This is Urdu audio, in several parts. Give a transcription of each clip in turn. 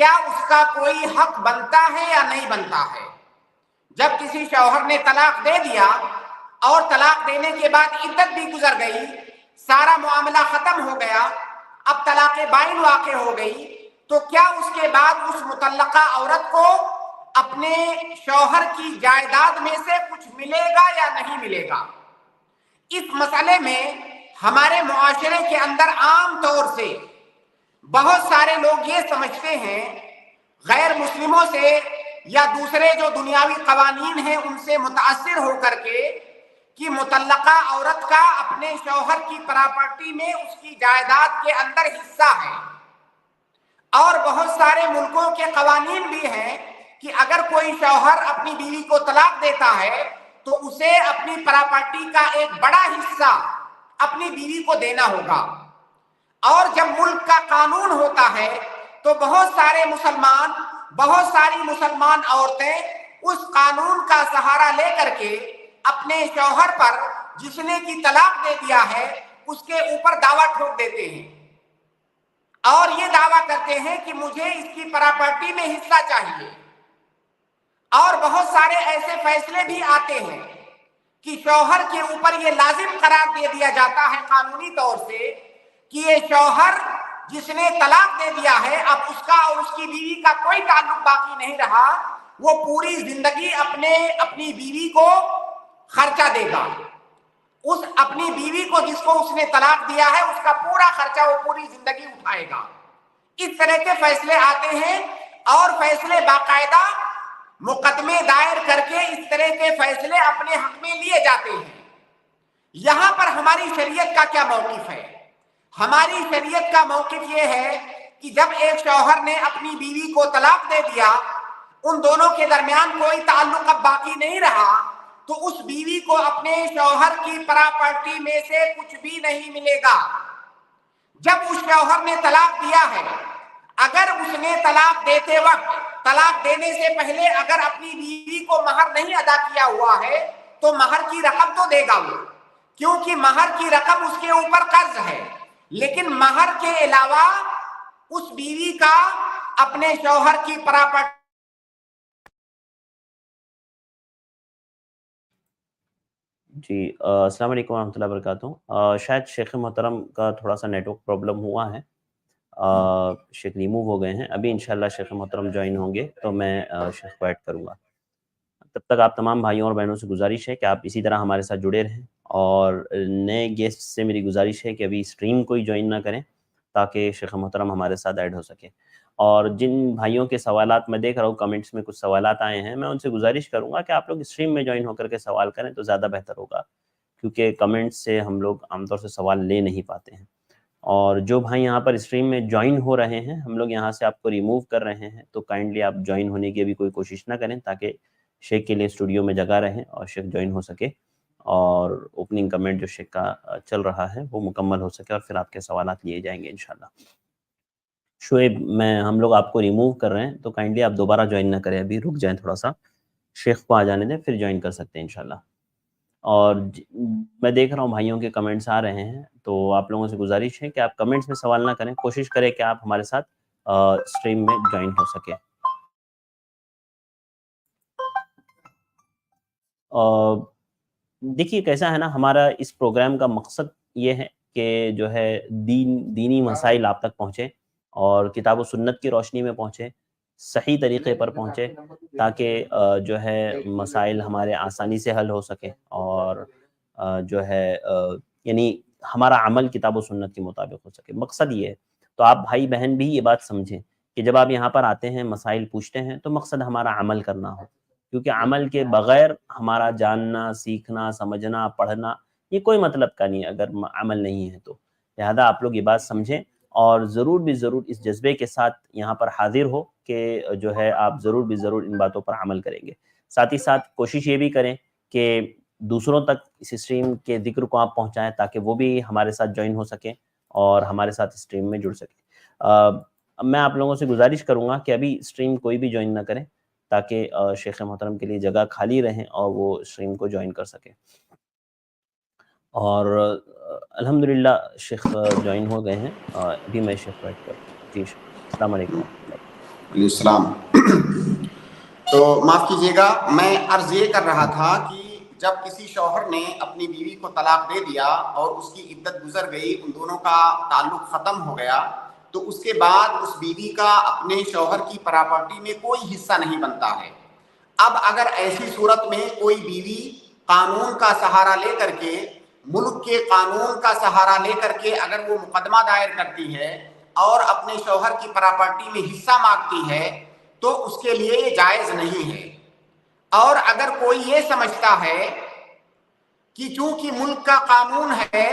کیا اس کا کوئی حق بنتا ہے یا نہیں بنتا ہے؟ جب کسی شوہر نے طلاق دے دیا اور طلاق دینے کے بعد عدت بھی گزر گئی، سارا معاملہ ختم ہو گیا، اب طلاق بائن واقع ہو گئی، تو کیا اس کے بعد اس مطلقہ عورت کو اپنے شوہر کی جائیداد میں سے کچھ ملے گا یا نہیں ملے گا؟ اس مسئلے میں ہمارے معاشرے کے اندر عام طور سے بہت سارے لوگ یہ سمجھتے ہیں، غیر مسلموں سے یا دوسرے جو دنیاوی قوانین ہیں ان سے متاثر ہو کر کے، کہ مطلقہ عورت کا اپنے شوہر کی پراپرٹی میں اس کی جائیداد کے اندر حصہ ہے، اور بہت سارے ملکوں کے قوانین بھی ہیں کہ اگر کوئی شوہر اپنی بیوی کو طلاق دیتا ہے تو اسے اپنی پراپرٹی کا ایک بڑا حصہ اپنی بیوی کو دینا ہوگا۔ اور جب ملک کا قانون ہوتا ہے تو بہت سارے مسلمان، بہت ساری مسلمان عورتیں اس قانون کا سہارا لے کر کے اپنے شوہر پر جس نے کی طلاق دے دیا ہے اس کے اوپر دعویٰ ٹھوک دیتے ہیں، اور یہ دعویٰ کرتے ہیں کہ مجھے اس کی پراپرٹی میں حصہ چاہیے۔ اور بہت سارے ایسے فیصلے بھی آتے ہیں کہ شوہر کے اوپر یہ لازم قرار دے دیا جاتا ہے قانونی طور سے کہ یہ شوہر جس نے طلاق دے دیا ہے، اب اس کا اور اس کی بیوی کا کوئی تعلق باقی نہیں رہا، وہ پوری زندگی اپنی بیوی کو خرچہ دے گا، اس اپنی بیوی کو جس کو اس نے طلاق دیا ہے اس کا پورا خرچہ وہ پوری زندگی اٹھائے گا۔ اس طرح کے فیصلے آتے ہیں، اور فیصلے باقاعدہ مقدمے دائر کر کے اس طرح کے فیصلے اپنے حق میں لیے جاتے ہیں۔ یہاں پر ہماری شریعت کا کیا موقف ہے؟ ہماری شریعت کا موقف یہ ہے کہ جب ایک شوہر نے اپنی بیوی کو طلاق دے دیا، ان دونوں کے درمیان کوئی تعلق اب باقی نہیں رہا، تو اس بیوی کو اپنے شوہر کی پراپرٹی میں سے کچھ بھی نہیں ملے گا۔ جب اس شوہر نے طلاق دیا ہے، اگر اس نے طلاق دیتے وقت، طلاق دینے سے پہلے اگر اپنی بیوی کو مہر نہیں ادا کیا ہوا ہے تو مہر کی رقم تو دے گا وہ، کیونکہ مہر کی رقم اس کے اوپر قرض ہے، لیکن مہر کے علاوہ اس بیوی کا اپنے شوہر کی پراپرٹی۔ جی السلام علیکم ورحمۃ اللہ وبرکاتہ۔ شاید شیخ محترم کا تھوڑا سا نیٹ ورک پرابلم ہوا ہے، شیخ ریموو ہو گئے ہیں، ابھی انشاءاللہ شیخ محترم جوائن ہوں گے تو میں شیخ کو ایڈ کروں گا۔ تب تک آپ تمام بھائیوں اور بہنوں سے گزارش ہے کہ آپ اسی طرح ہمارے ساتھ جڑے رہیں، اور نئے گیسٹ سے میری گزارش ہے کہ ابھی اسٹریم کوئی جوائن نہ کریں تاکہ شیخ محترم ہمارے ساتھ ایڈ ہو سکے۔ اور جن بھائیوں کے سوالات میں دیکھ رہا ہوں کمنٹس میں کچھ سوالات آئے ہیں، میں ان سے گزارش کروں گا کہ آپ لوگ اسٹریم میں جوائن ہو کر کے سوال کریں تو زیادہ بہتر ہوگا، کیونکہ کمنٹس سے ہم لوگ عام طور سے سوال لے نہیں پاتے ہیں۔ اور جو بھائی یہاں پر اسٹریم میں جوائن ہو رہے ہیں، ہم لوگ یہاں سے آپ کو ریموو کر رہے ہیں، تو کائنڈلی آپ جوائن ہونے کی بھی کوئی کوشش نہ کریں تاکہ شیخ کے لیے اسٹوڈیو میں جگہ رہیں اور شیخ جوائن ہو سکے، اور اوپننگ کمنٹ جو شیخ کا چل رہا ہے وہ مکمل ہو سکے، اور پھر آپ کے سوالات لیے جائیں گے انشاءاللہ۔ شعیب، ہم لوگ آپ کو ریموو کر رہے ہیں تو کائنڈلی آپ دوبارہ جوائن نہ کریں، ابھی رک جائیں تھوڑا سا، شیخ کو آ جانے دیں پھر جوائن کر سکتے ہیں انشاءاللہ۔ اور میں دیکھ رہا ہوں بھائیوں کے کمنٹس آ رہے ہیں، تو آپ لوگوں سے گزارش ہے کہ آپ کمنٹس میں سوال نہ کریں، کوشش کریں کہ آپ ہمارے ساتھ اسٹریم میں جوائن ہو سکے۔ دیکھیے کیسا ہے نا، ہمارا اس پروگرام کا مقصد یہ ہے کہ جو ہے دینی مسائل آپ تک پہنچے، اور کتاب و سنت کی روشنی میں پہنچے، صحیح طریقے پر پہنچے، تاکہ جو ہے مسائل ہمارے آسانی سے حل ہو سکے، اور جو ہے یعنی ہمارا عمل کتاب و سنت کے مطابق ہو سکے، مقصد یہ ہے۔ تو آپ بھائی بہن بھی یہ بات سمجھیں کہ جب آپ یہاں پر آتے ہیں مسائل پوچھتے ہیں تو مقصد ہمارا عمل کرنا ہو، کیونکہ عمل کے بغیر ہمارا جاننا، سیکھنا، سمجھنا، پڑھنا یہ کوئی مطلب کا نہیں ہے اگر عمل نہیں ہے تو۔ لہذا آپ لوگ یہ بات سمجھیں، اور ضرور بھی ضرور اس جذبے کے ساتھ یہاں پر حاضر ہو کہ جو ہے آپ ضرور بھی ضرور ان باتوں پر عمل کریں گے۔ ساتھ ہی ساتھ کوشش یہ بھی کریں کہ دوسروں تک اس اسٹریم کے ذکر کو آپ پہنچائیں تاکہ وہ بھی ہمارے ساتھ جوائن ہو سکیں اور ہمارے ساتھ اسٹریم میں جڑ سکیں۔ میں آپ لوگوں سے گزارش کروں گا کہ ابھی اسٹریم کوئی بھی جوائن نہ کریں تاکہ شیخ محترم کے لیے جگہ خالی رہیں اور وہ اسٹریم کو جوائن کر سکیں۔ اور الحمدللہ شیخ جوائن ہو گئے ہیں، ابھی میں شیخ ویٹ کرتا ہوں۔ جی السلام علیکم ورحمۃ اللہ۔ علیہ السلام. تو معاف کیجیے گا، میں عرض یہ کر رہا تھا کہ جب کسی شوہر نے اپنی بیوی کو طلاق دے دیا اور اس کی عدت گزر گئی، ان دونوں کا تعلق ختم ہو گیا، تو اس کے بعد اس بیوی کا اپنے شوہر کی پراپرٹی میں کوئی حصہ نہیں بنتا ہے. اب اگر ایسی صورت میں کوئی بیوی قانون کا سہارا لے کر کے، ملک کے قانون کا سہارا لے کر کے اگر وہ مقدمہ دائر کرتی ہے اور اپنے شوہر کی پراپرٹی میں حصہ مانگتی ہے تو اس کے لیے یہ جائز نہیں ہے. اور اگر کوئی یہ سمجھتا ہے کہ چونکہ ملک کا قانون ہے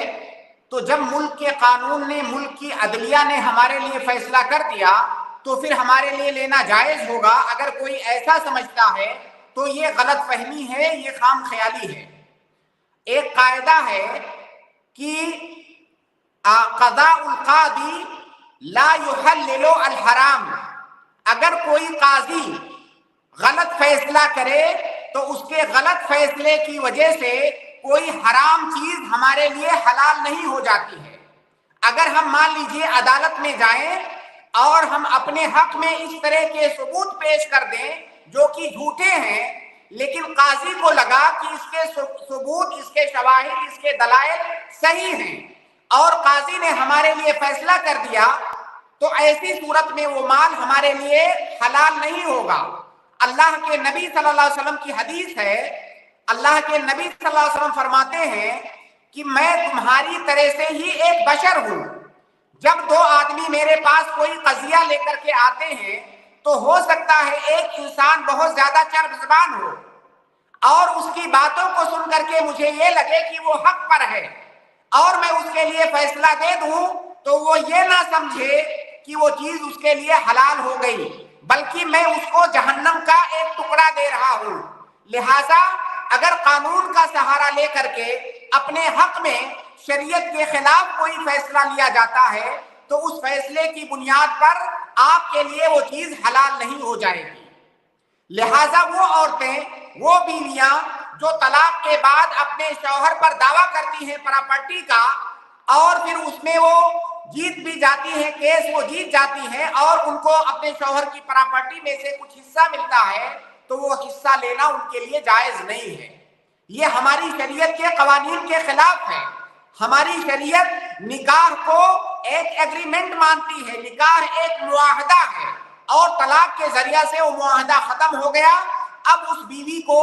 تو جب ملک کے قانون نے، ملک کی عدلیہ نے ہمارے لیے فیصلہ کر دیا تو پھر ہمارے لیے لینا جائز ہوگا، اگر کوئی ایسا سمجھتا ہے تو یہ غلط فہمی ہے، یہ خام خیالی ہے. ایک قاعدہ ہے کہ قضاء القاضی لا يحلل الحرام. اگر کوئی قاضی غلط فیصلہ کرے تو اس کے غلط فیصلے کی وجہ سے کوئی حرام چیز ہمارے لیے حلال نہیں ہو جاتی ہے. اگر ہم مان لیجئے عدالت میں جائیں اور ہم اپنے حق میں اس طرح کے ثبوت پیش کر دیں جو کہ جھوٹے ہیں، لیکن قاضی کو لگا کہ اس کے ثبوت، اس کے شواہد، اس کے دلائل صحیح ہیں اور قاضی نے ہمارے لیے فیصلہ کر دیا، تو ایسی صورت میں وہ مال ہمارے لیے حلال نہیں ہوگا. اللہ کے نبی صلی اللہ علیہ وسلم کی حدیث ہے، اللہ کے نبی صلی اللہ علیہ وسلم فرماتے ہیں کہ میں تمہاری طرح سے ہی ایک بشر ہوں. جب دو آدمی میرے پاس کوئی قضیہ لے کر کے آتے ہیں تو ہو سکتا ہے ایک انسان بہت زیادہ چرب زبان ہو اور اس کی باتوں کو سن کر کے مجھے یہ لگے کہ وہ حق پر ہے اور میں اس کے لیے فیصلہ دے دوں تو وہ یہ نہ سمجھے کہ وہ چیز اس کے لیے حلال ہو گئی، بلکہ میں اس کو جہنم کا ایک ٹکڑا دے رہا ہوں. لہذا اگر قانون کا سہارا لے کر کے اپنے حق میں شریعت کے خلاف کوئی فیصلہ لیا جاتا ہے تو اس فیصلے کی بنیاد پر آپ کے لیے وہ چیز حلال نہیں ہو جائے گی. لہذا وہ عورتیں، وہ بیویاں جو طلاق کے بعد اپنے شوہر پر دعویٰ کرتی ہیں پراپرٹی کا اور پھر اس میں وہ جیت بھی جاتی ہیں، کیس وہ جیت جاتی ہیں اور ان کو اپنے شوہر کی پراپرٹی میں سے کچھ حصہ ملتا ہے تو وہ حصہ لینا ان کے لیے جائز نہیں ہے. یہ ہماری شریعت کے قوانین کے خلاف ہے. ہماری شریعت نکاح کو ایک ایگریمنٹ مانتی ہے، نکاح ایک معاہدہ ہے اور طلاق کے ذریعہ سے وہ معاہدہ ختم ہو گیا. اب اس بیوی کو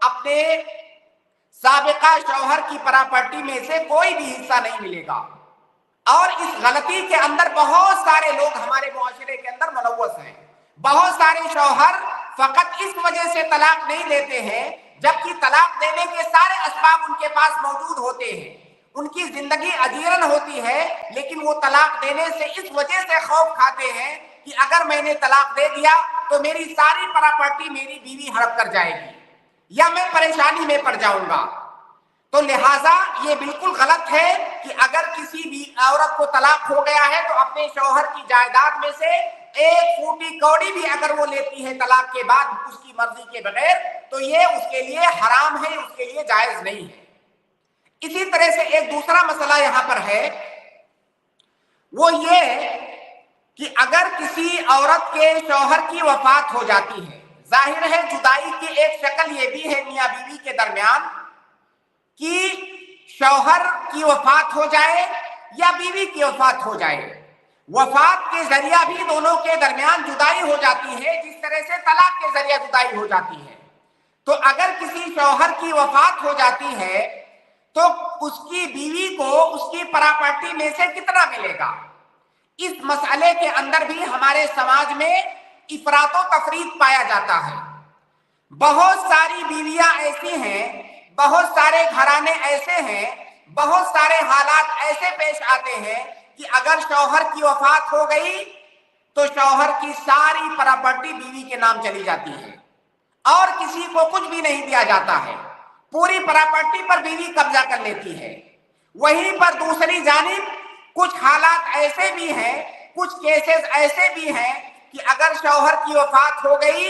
اپنے سابقہ شوہر کی پراپرٹی میں سے کوئی بھی حصہ نہیں ملے گا. اور اس غلطی کے اندر بہت سارے لوگ ہمارے معاشرے کے اندر ملوث ہیں. بہت سارے شوہر فقط اس وجہ سے طلاق نہیں دیتے ہیں جبکہ طلاق دینے کے سارے اسباب ان کے پاس موجود ہوتے ہیں، ان کی زندگی اجیرن ہوتی ہے، لیکن وہ طلاق دینے سے اس وجہ سے خوف کھاتے ہیں کہ اگر میں نے طلاق دے دیا تو میری ساری پراپرٹی میری بیوی ہڑپ کر جائے گی یا میں پریشانی میں پڑ جاؤں گا. تو لہٰذا یہ بالکل غلط ہے کہ اگر کسی بھی عورت کو طلاق ہو گیا ہے تو اپنے شوہر کی جائیداد میں سے ایک پھوٹی کوڑی بھی اگر وہ لیتی ہے طلاق کے بعد اس کی مرضی کے بغیر تو یہ اس کے لیے حرام ہے، اس کے لیے جائز نہیں ہے. اسی طرح سے ایک دوسرا مسئلہ یہاں پر ہے، وہ یہ کہ اگر کسی عورت کے شوہر کی وفات ہو جاتی ہے، ظاہر ہے جدائی کی ایک شکل یہ بھی ہے میاں بیوی کے درمیان کہ شوہر کی وفات ہو جائے یا بیوی کی وفات ہو جائے، وفات کے ذریعہ بھی دونوں کے درمیان جدائی ہو جاتی ہے جس طرح سے طلاق کے ذریعہ جدائی ہو جاتی ہے. تو اگر کسی شوہر کی وفات ہو جاتی ہے تو اس کی بیوی کو اس کی پراپرٹی میں سے کتنا ملے گا؟ اس مسئلے کے اندر بھی ہمارے سماج میں افراط و تفریط پایا جاتا ہے. بہت ساری بیویاں ایسی ہیں، بہت سارے گھرانے ایسے ہیں، بہت سارے حالات ایسے پیش آتے ہیں کہ اگر شوہر کی وفات ہو گئی تو شوہر کی ساری پراپرٹی بیوی کے نام چلی جاتی ہے اور کسی کو کچھ بھی نہیں دیا جاتا ہے، پوری پراپرٹی پر بیوی قبضہ کر لیتی ہے. وہیں پر دوسری جانب کچھ حالات ایسے بھی ہیں، کچھ کیسز ایسے بھی ہیں کہ اگر شوہر کی وفات ہو گئی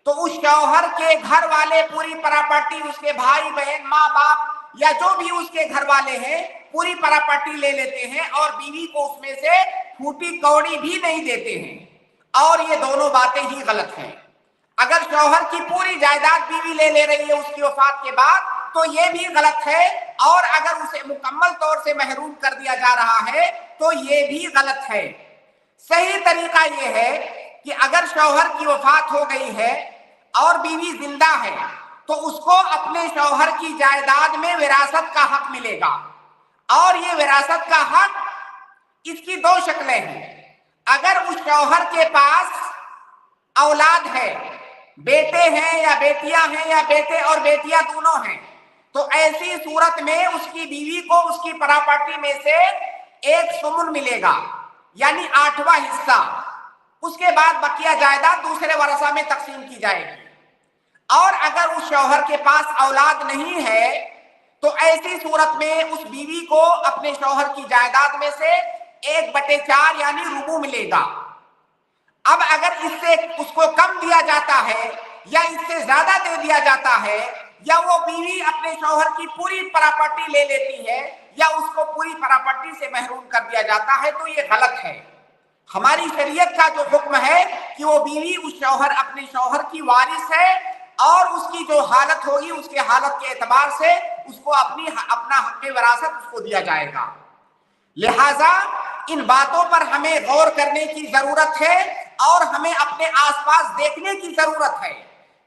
تو اس شوہر کے گھر والے پوری پراپرٹی، اس کے بھائی بہن، ماں باپ یا جو بھی اس کے گھر والے ہیں پوری پراپرٹی لے لیتے ہیں اور بیوی کو اس میں سے پھوٹی کوڑی بھی نہیں دیتے ہیں. اور یہ دونوں باتیں ہی غلط ہیں. اگر شوہر کی پوری جائیداد بیوی لے رہی ہے اس کی وفات کے بعد تو یہ بھی غلط ہے, اور اگر اسے مکمل طور سے محروم کر دیا جا رہا ہے تو یہ بھی غلط ہے. صحیح طریقہ یہ ہے کہ اگر شوہر کی وفات ہو گئی ہے اور بیوی زندہ ہے تو اس کو اپنے شوہر کی جائیداد میں وراثت کا حق ملے گا. اور یہ وراثت کا حق اس کی دو شکلیں ہیں. اگر اس شوہر کے پاس اولاد ہے, بیٹے ہیں یا بیٹیاں ہیں یا بیٹے اور بیٹیاں دونوں ہیں, تو ایسی صورت میں اس کی بیوی کو اس کی پراپرٹی میں سے 1/8 ملے گا, یعنی 8واں حصہ. اس کے بعد بقیہ جائیداد دوسرے ورثہ میں تقسیم کی جائے گی. اور اگر اس شوہر کے پاس اولاد نہیں ہے تو ایسی صورت میں اس بیوی کو اپنے شوہر کی جائیداد میں سے 1/4 یعنی ربع ملے گا. اب اگر اس سے اس کو کم دیا جاتا ہے یا اس سے زیادہ دے دیا جاتا ہے, یا وہ بیوی اپنے شوہر کی پوری پراپرٹی لے لیتی ہے یا اس کو پوری پراپرٹی سے محروم کر دیا جاتا ہے, تو یہ غلط ہے. ہماری شریعت کا جو حکم ہے کہ وہ بیوی اس شوہر اپنے شوہر کی وارث ہے, اور اس کی جو حالت ہوگی اس کے حالت کے اعتبار سے اس کو اپنا حق وراثت اس کو دیا جائے گا. لہذا ان باتوں پر ہمیں غور کرنے کی ضرورت ہے, اور ہمیں اپنے آس پاس دیکھنے کی ضرورت ہے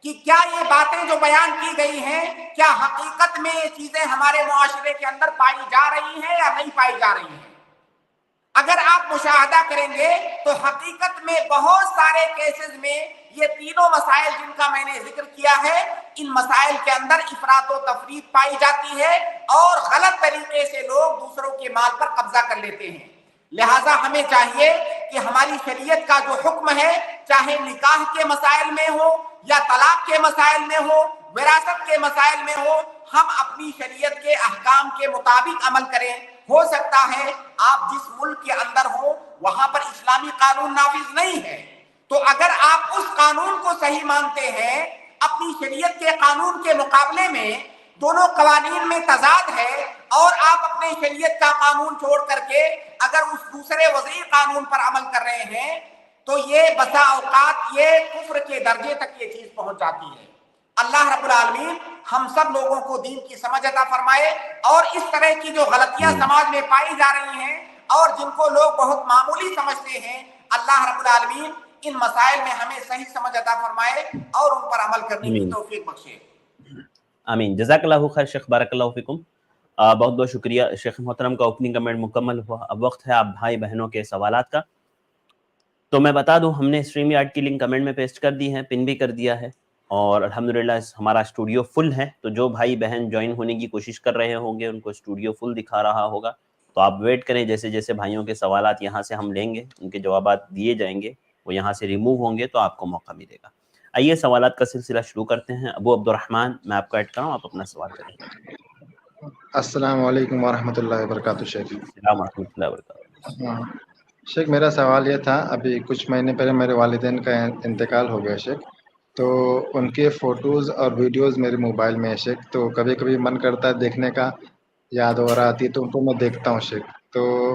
کہ کیا یہ باتیں جو بیان کی گئی ہیں کیا حقیقت میں یہ چیزیں ہمارے معاشرے کے اندر پائی جا رہی ہیں یا نہیں پائی جا رہی ہیں. اگر آپ مشاہدہ کریں گے تو حقیقت میں بہت سارے کیسز میں یہ تینوں مسائل جن کا میں نے ذکر کیا ہے, ان مسائل کے اندر افراط و تفریط پائی جاتی ہے اور غلط طریقے سے لوگ دوسروں کے مال پر قبضہ کر لیتے ہیں. لہٰذا ہمیں چاہیے کہ ہماری شریعت کا جو حکم ہے, چاہے نکاح کے مسائل میں ہو یا طلاق کے مسائل میں ہو, وراثت کے مسائل میں ہو, ہم اپنی شریعت کے احکام کے مطابق عمل کریں. ہو سکتا ہے آپ جس ملک کے اندر ہو وہاں پر اسلامی قانون نافذ نہیں ہے, تو اگر آپ اس قانون کو صحیح مانتے ہیں, اپنی شریعت کے قانون کے مقابلے میں دونوں قوانین میں تضاد ہے, اور آپ اپنے شریعت کا قانون چھوڑ کر کے اگر اس دوسرے وضعی قانون پر عمل کر رہے ہیں, تو یہ بسا اوقات یہ کفر کے درجے تک یہ چیز پہنچ جاتی ہے. اللہ رب العالمین ہم سب لوگوں کو دین کی سمجھ عطا فرمائے, اور اس طرح کی جو غلطیاں سماج میں پائی جا رہی ہیں اور جن کو لوگ بہت معمولی سمجھتے ہیں, اللہ رب العالمین ان مسائل میں ہمیں صحیح سمجھ عطا فرمائے اور ان پر عمل کرنے کی توفیق بخشے. آمین. جزاک اللہ خیر شیخ, بارک اللہ فیکم. بہت بہت شکریہ شیخ محترم کا. اوپننگ کمنٹ مکمل ہوا, اب وقت ہے آپ بھائی بہنوں کے سوالات کا. تو میں بتا دوں ہم نے اسٹریم یارڈ کی لنک کمنٹ میں پیسٹ کر دی ہے, پن بھی کر دیا ہے, اور الحمدللہ ہمارا اسٹوڈیو فل ہے. تو جو بھائی بہن جوائن ہونے کی کوشش کر رہے ہوں گے ان کو اسٹوڈیو فل دکھا رہا ہوگا, تو آپ ویٹ کریں. جیسے جیسے بھائیوں کے سوالات یہاں سے ہم لیں گے, ان کے جوابات دیے جائیں گے, وہ یہاں سے ریموو ہوں گے تو آپ کو موقع ملے گا. آئیے سوالات کا سلسلہ شروع کرتے ہیں. ابو عبد الرحمن, میں آپ کو ایڈ کروں, آپ اپنا سوال کریں. السلام علیکم ورحمۃ اللہ وبرکاتہ. شیخ السلام ورحمۃ اللہ وبرکاتہ. شیخ میرا سوال یہ تھا, ابھی کچھ مہینے پہلے میرے والدین کا انتقال ہو گیا شیخ, تو ان کے فوٹوز اور ویڈیوز میرے موبائل میں ہے شیخ, تو کبھی کبھی من کرتا ہے دیکھنے کا, یاد وغیرہ آتی ہے تو ان کو میں دیکھتا ہوں شیخ. تو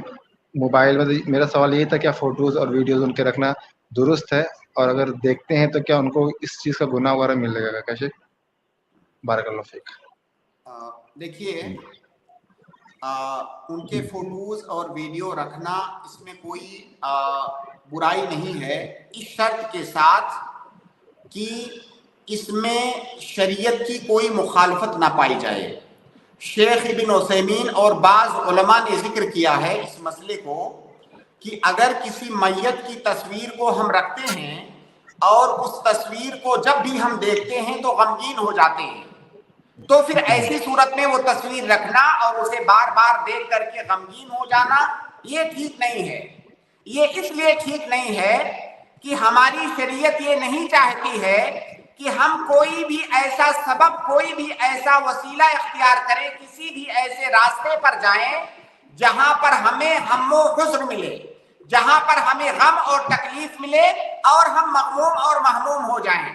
موبائل میں میرا سوال یہ تھا کیا فوٹوز اور ویڈیوز ان کے رکھنا درست ہے, اور اگر دیکھتے ہیں تو کیا ان کو اس چیز کا گناہ وغیرہ مل جائے گا کیا شیخ؟ بارک اللہ فیک. دیکھیے ان کے فوٹوز اور ویڈیو رکھنا اس میں کوئی برائی نہیں ہے, اس شرط کے ساتھ کہ اس میں شریعت کی کوئی مخالفت نہ پائی جائے. شیخ ابن عثیمین اور بعض علماء نے ذکر کیا ہے اس مسئلے کو کہ اگر کسی میت کی تصویر کو ہم رکھتے ہیں اور اس تصویر کو جب بھی ہم دیکھتے ہیں تو غمگین ہو جاتے ہیں, تو پھر ایسی صورت میں وہ تصویر رکھنا اور اسے بار بار دیکھ کر کے غمگین ہو جانا یہ ٹھیک نہیں ہے. یہ اس لیے ٹھیک نہیں ہے کہ ہماری شریعت یہ نہیں چاہتی ہے کہ ہم کوئی بھی ایسا سبب, کوئی بھی ایسا وسیلہ اختیار کریں, کسی بھی ایسے راستے پر جائیں جہاں پر ہمیں غم و حزن ملے, جہاں پر ہمیں غم اور تکلیف ملے اور ہم مغموم اور محموم ہو جائیں.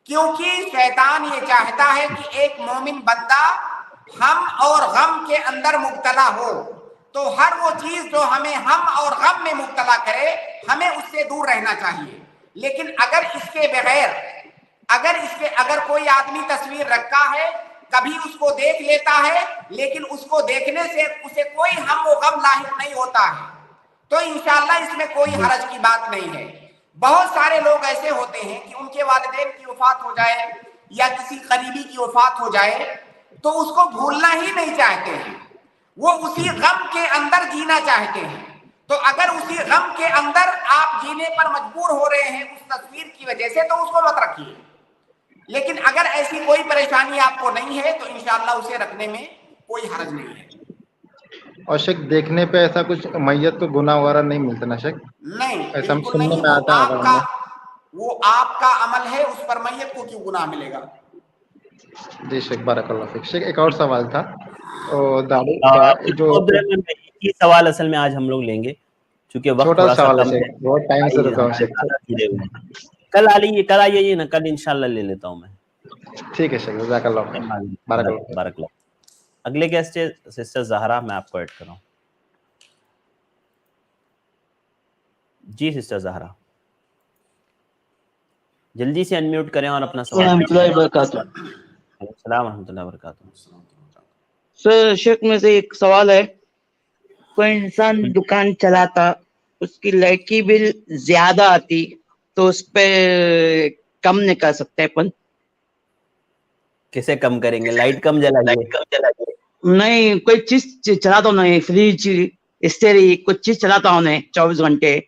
کیونکہ شیطان یہ چاہتا ہے کہ ایک مومن بندہ ہم اور غم کے اندر مبتلا ہو, تو ہر وہ چیز جو ہمیں ہم اور غم میں مبتلا کرے ہمیں اس سے دور رہنا چاہیے. لیکن اگر اس کے بغیر اگر کوئی آدمی تصویر رکھا ہے, کبھی اس کو دیکھ لیتا ہے, لیکن اس کو دیکھنے سے اسے کوئی ہم و غم لاحق نہیں ہوتا ہے, تو انشاءاللہ اس میں کوئی حرج کی بات نہیں ہے. بہت سارے لوگ ایسے ہوتے ہیں کہ ان کے والدین کی وفات ہو جائے یا کسی قریبی کی وفات ہو جائے تو اس کو بھولنا ہی نہیں چاہتے ہیں, وہ اسی غم کے اندر جینا چاہتے ہیں. تو اگر اسی غم کے اندر آپ جینے پر مجبور ہو رہے ہیں اس تصویر کی وجہ سے, تو اس کو مت رکھیے. لیکن اگر ایسی کوئی پریشانی آپ کو نہیں ہے تو انشاءاللہ اسے رکھنے میں کوئی حرج نہیں ہے. اور شیخ دیکھنے پہ ایسا کچھ میت کو گناہ وغیرہ نہیں ملتا نا شیخ؟ نہیں, ایسا ہم بالکل سننے نہیں. میں آتا ہے. وہ آپ کا عمل ہے, اس پر میت کو کیوں گناہ ملے گا؟ جی شیخ, بارک اللہ فیک. شیخ ایک اور سوال تھا, داڑھی جو یہ سوال اصل میں آج ہم لوگ لیں گے چونکہ وقت چھوٹا تھوڑا سا سوال ہے کم شیخ, بہت ٹائم سے رکا ہوں ہمارے شیخ. ساتھ جڑے ہوئے ہیں. کل آئیے نا, کل انشاءاللہ لے لیتا ہوں میں. ٹھیک ہے شیخ, جزاک اللہ خیر, بارک اللہ فیک. بارک اللہ. اگلے گیسٹ ہے سسٹر زہرا, میں آپ کو ایڈ کر رہا ہوں. جی سسٹر زہرا, جلدی سے انمیوٹ کریں اور اپنا سوال. ورحمۃ اللہ وبرکاتہ. السلام ورحمۃ اللہ وبرکاتہ. سر شیخ میں سے ایک سوال ہے, کوئی انسان دکان چلاتا, اس کی لائٹ کی بل زیادہ آتی تو اس پہ کم نہیں کر سکتے اپن؟ کیسے کم کریں گے؟ لائٹ کم جلائیے. نہیں, کوئی چیز چلاتا ہوں, نہیں فریج استری کچھ چیز چلاتا ہوں 24 گھنٹے,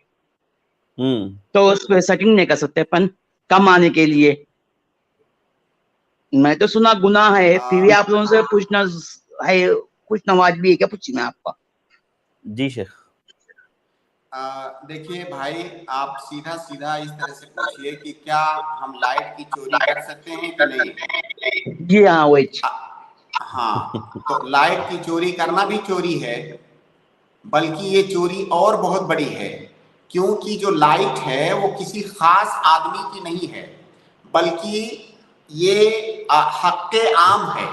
تو اس پہ سیٹنگ نہیں کر سکتے اپن کم آنے کے لیے؟ میں تو سنا گناہ ہے, پھر بھی آپ لوگوں سے پوچھنا ہے, کچھ نواز بھی ہے کیا پوچھنا آپ کا؟ جی شیخ. دیکھیے بھائی, آپ سیدھا اس طرح سے پوچھئے کہ کیا ہم لائٹ کی چوری کر سکتے ہیں کہ نہیں؟ جی ہاں, وہی. ہاں, تو لائٹ کی چوری کرنا بھی چوری ہے, بلکہ یہ چوری اور بہت بڑی ہے, کیونکہ جو لائٹ ہے وہ کسی خاص آدمی کی نہیں ہے, بلکہ یہ حق عام ہے,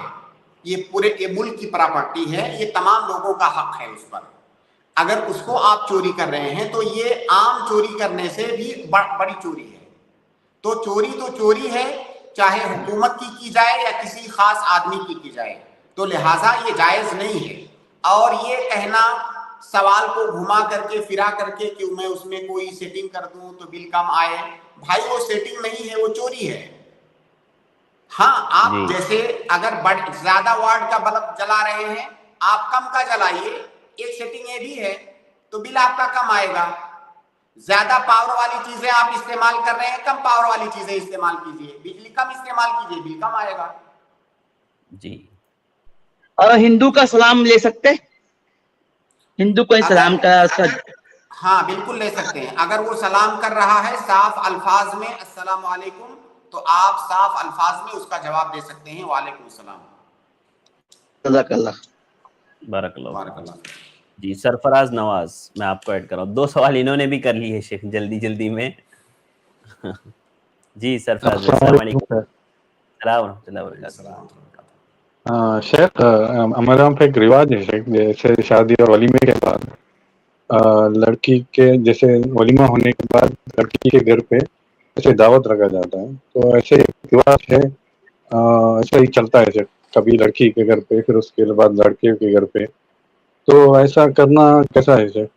یہ ملک کی پراپرٹی ہے, یہ تمام لوگوں کا حق ہے اس پر. اگر اس کو آپ چوری کر رہے ہیں تو یہ عام چوری کرنے سے بھی بڑی چوری ہے. تو چوری ہے, چاہے حکومت کی جائے یا کسی خاص آدمی کی جائے, تو لہٰذا یہ جائز نہیں ہے. اور یہ کہنا سوال کو گھما کر کے پھرا کر کے کہ میں اس میں کوئی سیٹنگ کر دوں تو بل کم آئے, بھائی وہ سیٹنگ نہیں ہے, وہ چوری ہے. ہاں, آپ جیسے اگر زیادہ واٹ کا بلب جلا رہے ہیں, آپ کم کا جلائیے, ایک سیٹنگ یہ بھی ہے, تو بل آپ کا کم آئے گا. زیادہ پاور والی چیزیں آپ استعمال کر رہے ہیں, کم پاور والی چیزیں استعمال کیجئے, بجلی کم استعمال کیجئے, بل کم آئے گا. جی. اور ہندو کا سلام لے سکتے, ہندو کو سلام کا؟ ہاں بالکل لے سکتے ہیں. اگر وہ سلام کر رہا ہے صاف الفاظ میں السلام علیکم, تو آپ صاف الفاظ میں اس کا جواب دے سکتے ہیں وعلیکم السلام. جزاک اللہ. بارک اللہ. جی سرفراز نواز, میں آپ کو ایڈ کر رہا ہوں. 2 سوال انہوں نے بھی کر لیے شیخ جلدی میں. جی سرفراز, السلام علیکم. السلام ورحمۃ اللہ وبرکاتہ. شیخ ہمارے یہاں پہ ایک رواج ہے شیخ, جیسے شادی اور ولیمے کے بعد لڑکی کے جیسے ولیمہ ہونے کے بعد لڑکی کے گھر پہ ایسے دعوت رکھا جاتا ہے, تو ایسے رواج ہے, ایسا ہی چلتا ہے شیخ, کبھی لڑکی کے گھر پہ پھر اس کے بعد لڑکے کے گھر پہ, تو ایسا کرنا کیسا ہے شیخ؟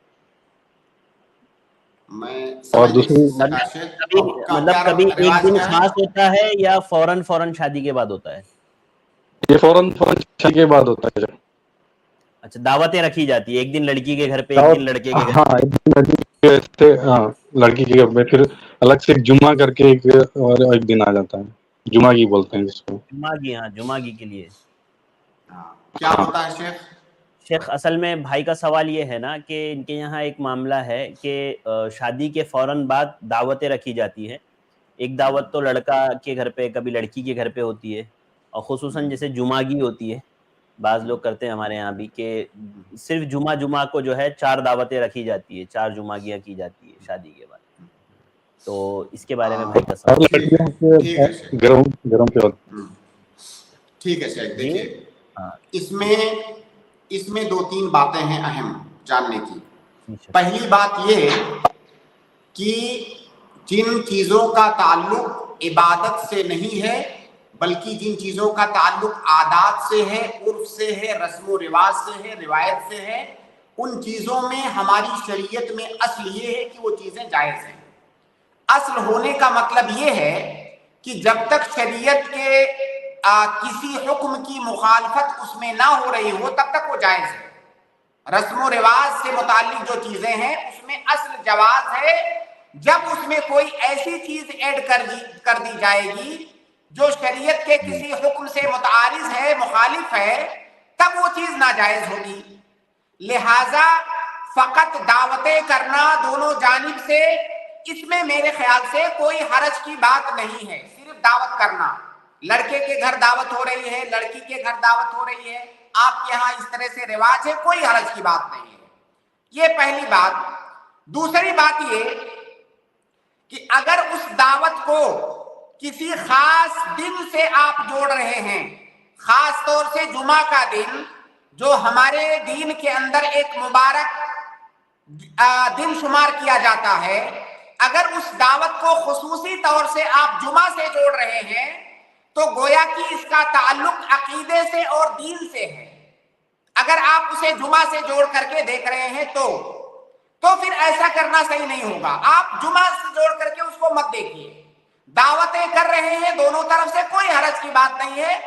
اور دوسری مطلب کبھی ایک دن خاص ہوتا ہے یا فوراً شادی کے بعد ہوتا ہے؟ یہ فوراً شادی کے بعد ہوتا ہے. اچھا, دعوتیں رکھی جاتی ہے, ایک دن لڑکی کے گھر پہ, ایک دن لڑکے کے گھر پہ. ہاں, لڑکی کے گھر پہ پھر الگ سے ایک جمعہ کر کے ایک دن آ جاتا ہے, جمعہ کی بولتے ہیں جس کو. جمعہ کی کے لیے کیا ہوتا ہے شیخ؟ شیخ اصل میں بھائی کا سوال یہ ہے نا کہ ان کے یہاں ایک معاملہ ہے کہ شادی کے فوراً بعد دعوتیں رکھی جاتی ہیں. ایک دعوت تو لڑکا کے گھر پہ, کبھی لڑکی کے گھر پہ ہوتی ہے, اور خصوصاً جیسے جمعگی ہوتی ہے, بعض لوگ کرتے ہیں ہمارے یہاں بھی کہ صرف جمعہ کو جو ہے 4 دعوتیں رکھی جاتی ہے, 4 جمعگیاں کی جاتی ہے شادی کے بعد. تو اس کے بارے میں بھائی کا سوال. ٹھیک ہے شیخ, دیکھیے اس میں 2-3 باتیں ہیں اہم جاننے کی. پہلی بات یہ کہ جن چیزوں کا تعلق عبادت سے نہیں ہے بلکہ جن چیزوں کا تعلق عادات سے ہے، عرف سے ہے، رسم و رواج سے ہے، روایت سے ہے، ان چیزوں میں ہماری شریعت میں اصل یہ ہے کہ وہ چیزیں جائز ہیں۔ اصل ہونے کا مطلب یہ ہے کہ جب تک شریعت کے کسی حکم کی مخالفت اس میں نہ ہو رہی ہو تب تک وہ جائز ہے۔ رسم و رواج سے متعلق جو چیزیں ہیں اس میں اصل جواز ہے، جب اس میں کوئی ایسی چیز ایڈ کر دی جائے گی جو شریعت کے کسی حکم سے متعارض ہے، مخالف ہے، تب وہ چیز ناجائز ہوگی۔ لہذا فقط دعوتیں کرنا دونوں جانب سے، اس میں میرے خیال سے کوئی حرج کی بات نہیں ہے۔ صرف دعوت کرنا، لڑکے کے گھر دعوت ہو رہی ہے، لڑکی کے گھر دعوت ہو رہی ہے، آپ کے ہاں اس طرح سے رواج ہے، کوئی حرج کی بات نہیں ہے۔ یہ پہلی بات۔ دوسری بات یہ کہ اگر اس دعوت کو کسی خاص دن سے آپ جوڑ رہے ہیں، خاص طور سے جمعہ کا دن جو ہمارے دین کے اندر ایک مبارک دن شمار کیا جاتا ہے، اگر اس دعوت کو خصوصی طور سے آپ جمعہ سے جوڑ رہے ہیں تو گویا کہ اس کا تعلق عقیدے سے اور دین سے ہے۔ اگر آپ اسے جمعہ سے جوڑ کر کے دیکھ رہے ہیں تو پھر ایسا کرنا صحیح نہیں ہوگا۔ آپ جمعہ سے جوڑ کر کے اس کو مت دیکھیے۔ دعوتیں کر رہے ہیں دونوں طرف سے، کوئی حرج کی بات نہیں ہے۔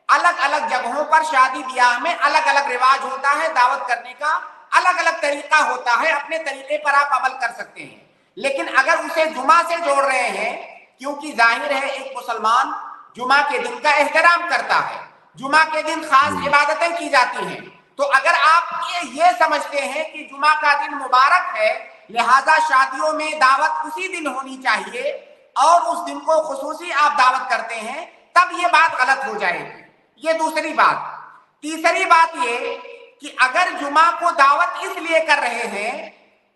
الگ الگ جگہوں پر شادی بیاہ میں الگ الگ رواج ہوتا ہے، دعوت کرنے کا الگ الگ طریقہ ہوتا ہے، اپنے طریقے پر آپ عمل کر سکتے ہیں۔ لیکن اگر اسے جمعہ سے جوڑ رہے ہیں، کیونکہ ظاہر ہے ایک مسلمان جمعہ کے دن کا احترام کرتا ہے، جمعہ کے دن خاص عبادتیں کی جاتی ہیں، تو اگر آپ یہ سمجھتے ہیں کہ جمعہ کا دن مبارک ہے لہذا شادیوں میں دعوت اسی دن ہونی چاہیے اور اس دن کو خصوصی آپ دعوت کرتے ہیں، تب یہ بات غلط ہو جائے گی۔ یہ دوسری بات۔ تیسری بات یہ کہ اگر جمعہ کو دعوت اس لیے کر رہے ہیں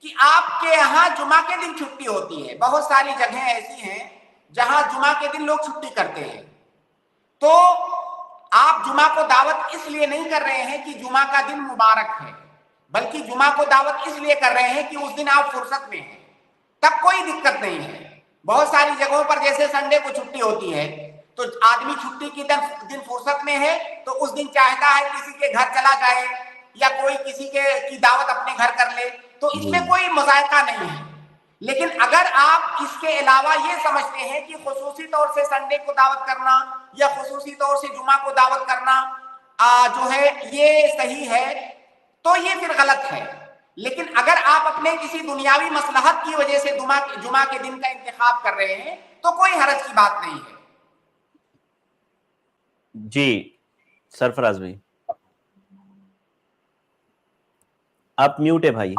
کہ آپ کے یہاں جمعہ کے دن چھٹی ہوتی ہے، بہت ساری جگہیں ایسی ہیں جہاں جمعہ کے دن لوگ چھٹی کرتے ہیں، تو آپ جمعہ کو دعوت اس لیے نہیں کر رہے ہیں کہ جمعہ کا دن مبارک ہے، بلکہ جمعہ کو دعوت اس لیے کر رہے ہیں کہ اس دن آپ فرصت میں ہیں، تب کوئی دقت نہیں ہے۔ بہت ساری جگہوں پر جیسے سنڈے کو چھٹی ہوتی ہے تو آدمی چھٹی کی دن فرصت میں ہے تو اس دن چاہتا ہے کسی کے گھر چلا جائے یا کوئی کسی کی دعوت اپنے گھر کر لے، تو اس میں کوئی مذائقہ نہیں ہے۔ لیکن اگر آپ اس کے علاوہ یہ سمجھتے ہیں کہ خصوصی طور سے سنڈے کو دعوت کرنا یا خصوصی طور سے جمعہ کو دعوت کرنا جو ہے یہ صحیح ہے، تو یہ پھر غلط ہے۔ لیکن اگر آپ اپنے کسی دنیاوی مصلحت کی وجہ سے جمعہ کے دن کا انتخاب کر رہے ہیں تو کوئی حرج کی بات نہیں ہے۔ جی سرفراز بھائی آپ میوٹ ہے بھائی۔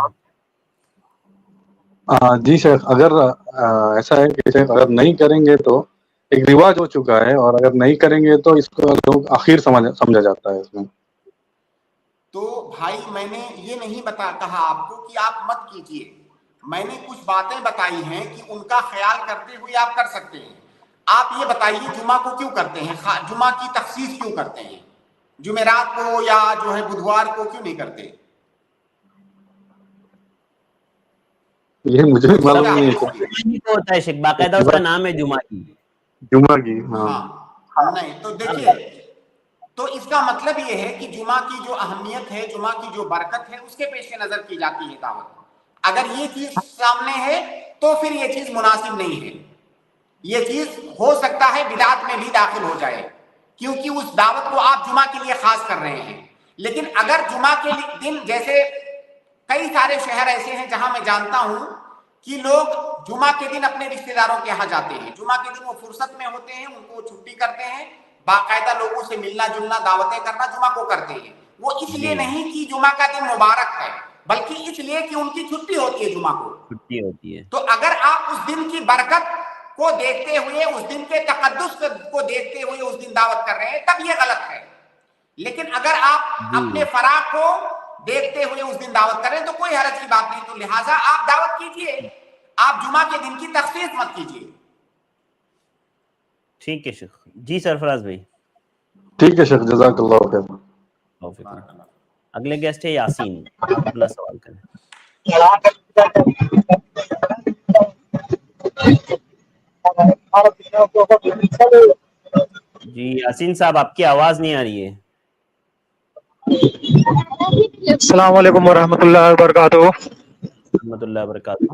جی شیخ، اگر ایسا ہے کہ اگر نہیں کریں گے تو ایک رواج ہو چکا ہے، اور اگر نہیں کریں گے تو اس کو لوگ آخر سمجھا جاتا ہے اس میں۔ تو بھائی میں نے یہ نہیں کہا آپ کو کہ آپ مت کیجئے، میں نے کچھ باتیں بتائی ہیں کہ ان کا خیال کرتے ہوئے آپ کر سکتے ہیں۔ آپ یہ بتائیے جمعہ کو کیوں کرتے ہیں، جمعہ کی تخصیص کیوں کرتے ہیں، جمعرات کو یا جو ہے بدھوار کو کیوں نہیں کرتے؟ یہ مجھے بھی معلوم نہیں ہوتا ہے شیخ، باقاعدہ اس کا نام ہے جمعہ کی، جمعہ کی۔ ہاں نہیں تو دیکھیے، تو اس کا مطلب یہ ہے کہ جمعہ کی جو اہمیت ہے، جمعہ کی جو برکت ہے، اس کے پیش نظر کی جاتی ہے دعوت۔ اگر یہ چیز سامنے ہے تو پھر یہ چیز مناسب نہیں ہے، یہ چیز ہو سکتا ہے بدعت میں بھی داخل ہو جائے، کیونکہ اس دعوت کو آپ جمعہ کے لیے خاص کر رہے ہیں۔ لیکن اگر جمعہ کے دن، جیسے کئی سارے شہر ایسے ہیں جہاں میں جانتا ہوں کہ لوگ جمعہ کے دن اپنے رشتہ داروں کے یہاں جاتے ہیں، جمعہ کے دن وہ فرصت میں ہوتے ہیں، ان کو چھٹی کرتے ہیں، باقاعدہ لوگوں سے ملنا جلنا دعوتیں کرنا جمعہ کو کرتے ہیں۔ وہ اس لیے نہیں کہ جمعہ کا دن مبارک ہے، بلکہ اس لیے کہ ان کی چھٹی ہوتی ہے، جمعہ کو چھٹی ہوتی ہے۔ تو اگر آپ اس دن کی برکت کو دیکھتے ہوئے، اس دن کے تقدس کو دیکھتے ہوئے اس دن دعوت کر رہے ہیں تب یہ غلط ہے۔ لیکن اگر آپ اپنے فراغ کو دیکھتے ہوئے اس دن دعوت کریں تو کوئی حرج کی بات نہیں، تو لہٰذا آپ دعوت کیجئے، آپ جمعہ کے دن کی تخصیص مت کیجئے۔ ٹھیک ہے شیخ۔ جی سرفراز بھائی۔ ٹھیک ہے شیخ، جزاک اللہ خیر۔ اگلے گیسٹ ہے یاسین، اپنا سوال کریں۔ جی یاسین صاحب آپ کی آواز نہیں آ رہی ہے. السلام علیکم ورحمۃ اللہ وبرکاتہ. رحمۃ اللہ وبرکاتہ.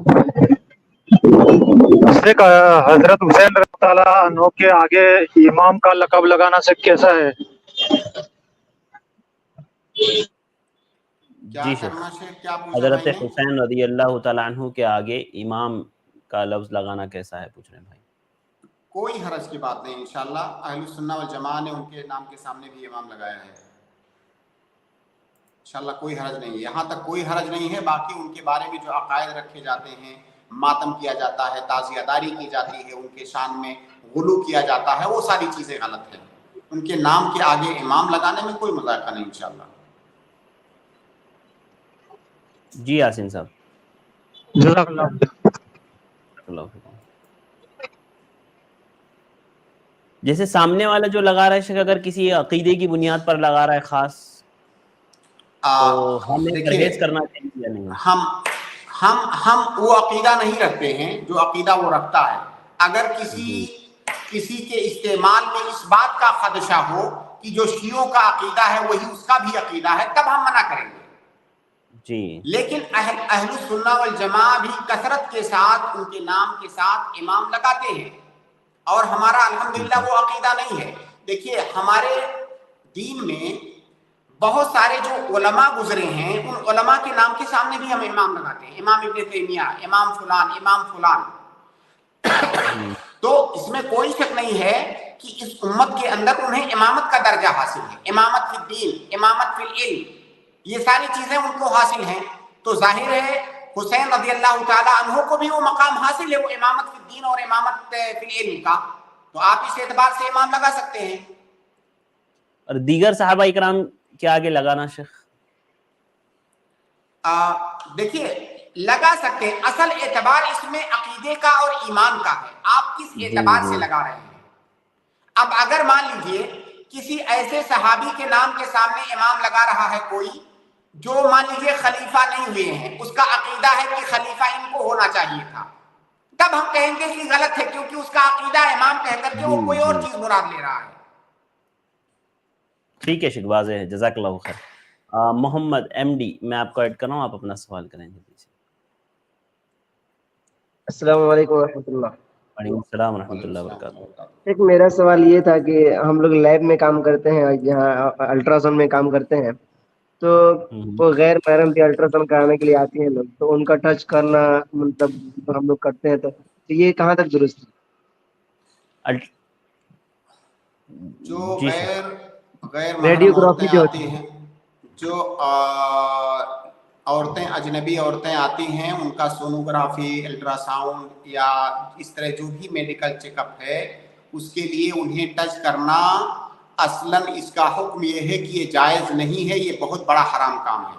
حضرت حسین رضی اللہ تعالیٰ عنہ کے آگے امام کا لقب لگانا سے کیسا ہے؟ کیا جی کرنا شیخ، شیخ، کیا پوچھا حضرت بھائی نے؟ حسین رضی اللہ تعالیٰ عنہ کے آگے امام کا لفظ لگانا کیسا ہے پوچھ رہے ہیں بھائی. کوئی حرج کی بات نہیں، انشاءاللہ اہل السنہ والجماعہ نے ان کے نام کے سامنے بھی امام لگایا ہے، انشاءاللہ کوئی حرج نہیں ہے، یہاں تک کوئی حرج نہیں ہے. باقی ان کے بارے میں جو عقائد رکھے جاتے ہیں، ماتم کیا جاتا ہے، تعزیہ داری کی جاتی ہے، ان کے شان میں غلو کیا جاتا ہے، وہ ساری چیزیں غلط ہیں. ان کے نام کے آگے امام لگانے میں کوئی مذاکرہ نہیں انشاءاللہ. جی یاسین صاحب. جزاک اللہ. اللہ حافظ. جیسے سامنے والا جو لگا رہا ہے شیخ، اگر کسی عقیدے کی بنیاد پر لگا رہا ہے خاص، تو ہمیں پرہیز کرنا چاہیے یا نہیں؟ ہم وہ عقیدہ نہیں رکھتے ہیں جو عقیدہ وہ رکھتا ہے. اگر کسی کے استعمال میں اس بات کا خدشہ ہو کہ جو شیعوں کا عقیدہ ہے وہی اس کا بھی عقیدہ ہے، تب ہم منع کریں گے. جی لیکن اہل السنہ والجماعہ بھی کثرت کے ساتھ ان کے نام کے ساتھ امام لگاتے ہیں، اور ہمارا الحمدللہ وہ عقیدہ نہیں ہے. دیکھیے ہمارے دین میں بہت سارے جو علماء گزرے ہیں، ان علماء کے نام کے سامنے بھی ہم امام لگاتے ہیں. امام ابن تیمیہ، امام فلان، امام فلان. تو اس میں کوئی شک نہیں ہے کہ اس امت کے اندر انہیں امامت کا درجہ حاصل ہے. امامت فی الدین، امامت فی العلم، یہ ساری چیزیں ان کو حاصل ہیں. تو ظاہر ہے حسین رضی اللہ تعالیٰ عنہ کو بھی وہ مقام حاصل ہے، وہ امامت فی الدین اور امامت فی العلم کا. تو آپ اس اعتبار سے امام لگا سکتے ہیں. اور دیگر صحابہ اکرام کے آگے لگانا شیخ؟ دیکھیے لگا سکتے ہیں، اصل اعتبار اس میں عقیدے کا اور ایمان کا ہے، آپ کس اعتبار سے لگا رہے ہیں. اب اگر مان لیجئے کسی ایسے صحابی کے نام کے سامنے امام لگا رہا ہے کوئی جو مان لیجئے خلیفہ نہیں ہوئے ہیں، اس کا عقیدہ ہے کہ خلیفہ ان کو ہونا چاہیے تھا، تب ہم کہیں گے کہ غلط ہے، کیونکہ اس کا عقیدہ امام کہہ کر کے وہ کوئی اور چیز مراد لے رہا ہے. ٹھیک ہے شیخ، واضح ہے، جزاک اللہ خیر. محمد ایم ڈی، میں آپ کو ایڈ کر رہا ہوں، آپ اپنا سوال کریں جلدی سے. السلام علیکم ورحمۃ اللہ. وعلیکم السلام ورحمۃ اللہ وبرکاتہ. ایک میرا سوال یہ تھا کہ ہم لوگ لیب میں کام کرتے ہیں، جہاں الٹرا ساؤنڈ میں کام کرتے ہیں، تو وہ غیر محرم بھی الٹرا ساؤنڈ کرانے کے لیے آتی ہیں لوگ، تو ان کا ٹچ کرنا مطلب ہم لوگ کرتے ہیں، تو یہ کہاں تک درست ہے؟ جو غیر محرم ریڈیوگرافی عورتیں جو آتی ہیں، جو عورتیں اجنبی عورتیں آتی ہیں، ان کا سونوگرافی، الٹرا ساؤنڈ یا اس طرح جو بھی میڈیکل چیک اپ ہے، اس کے لیے انہیں ٹچ کرنا اصلاً اس کا حکم یہ ہے کہ یہ جائز نہیں ہے، یہ بہت بڑا حرام کام ہے.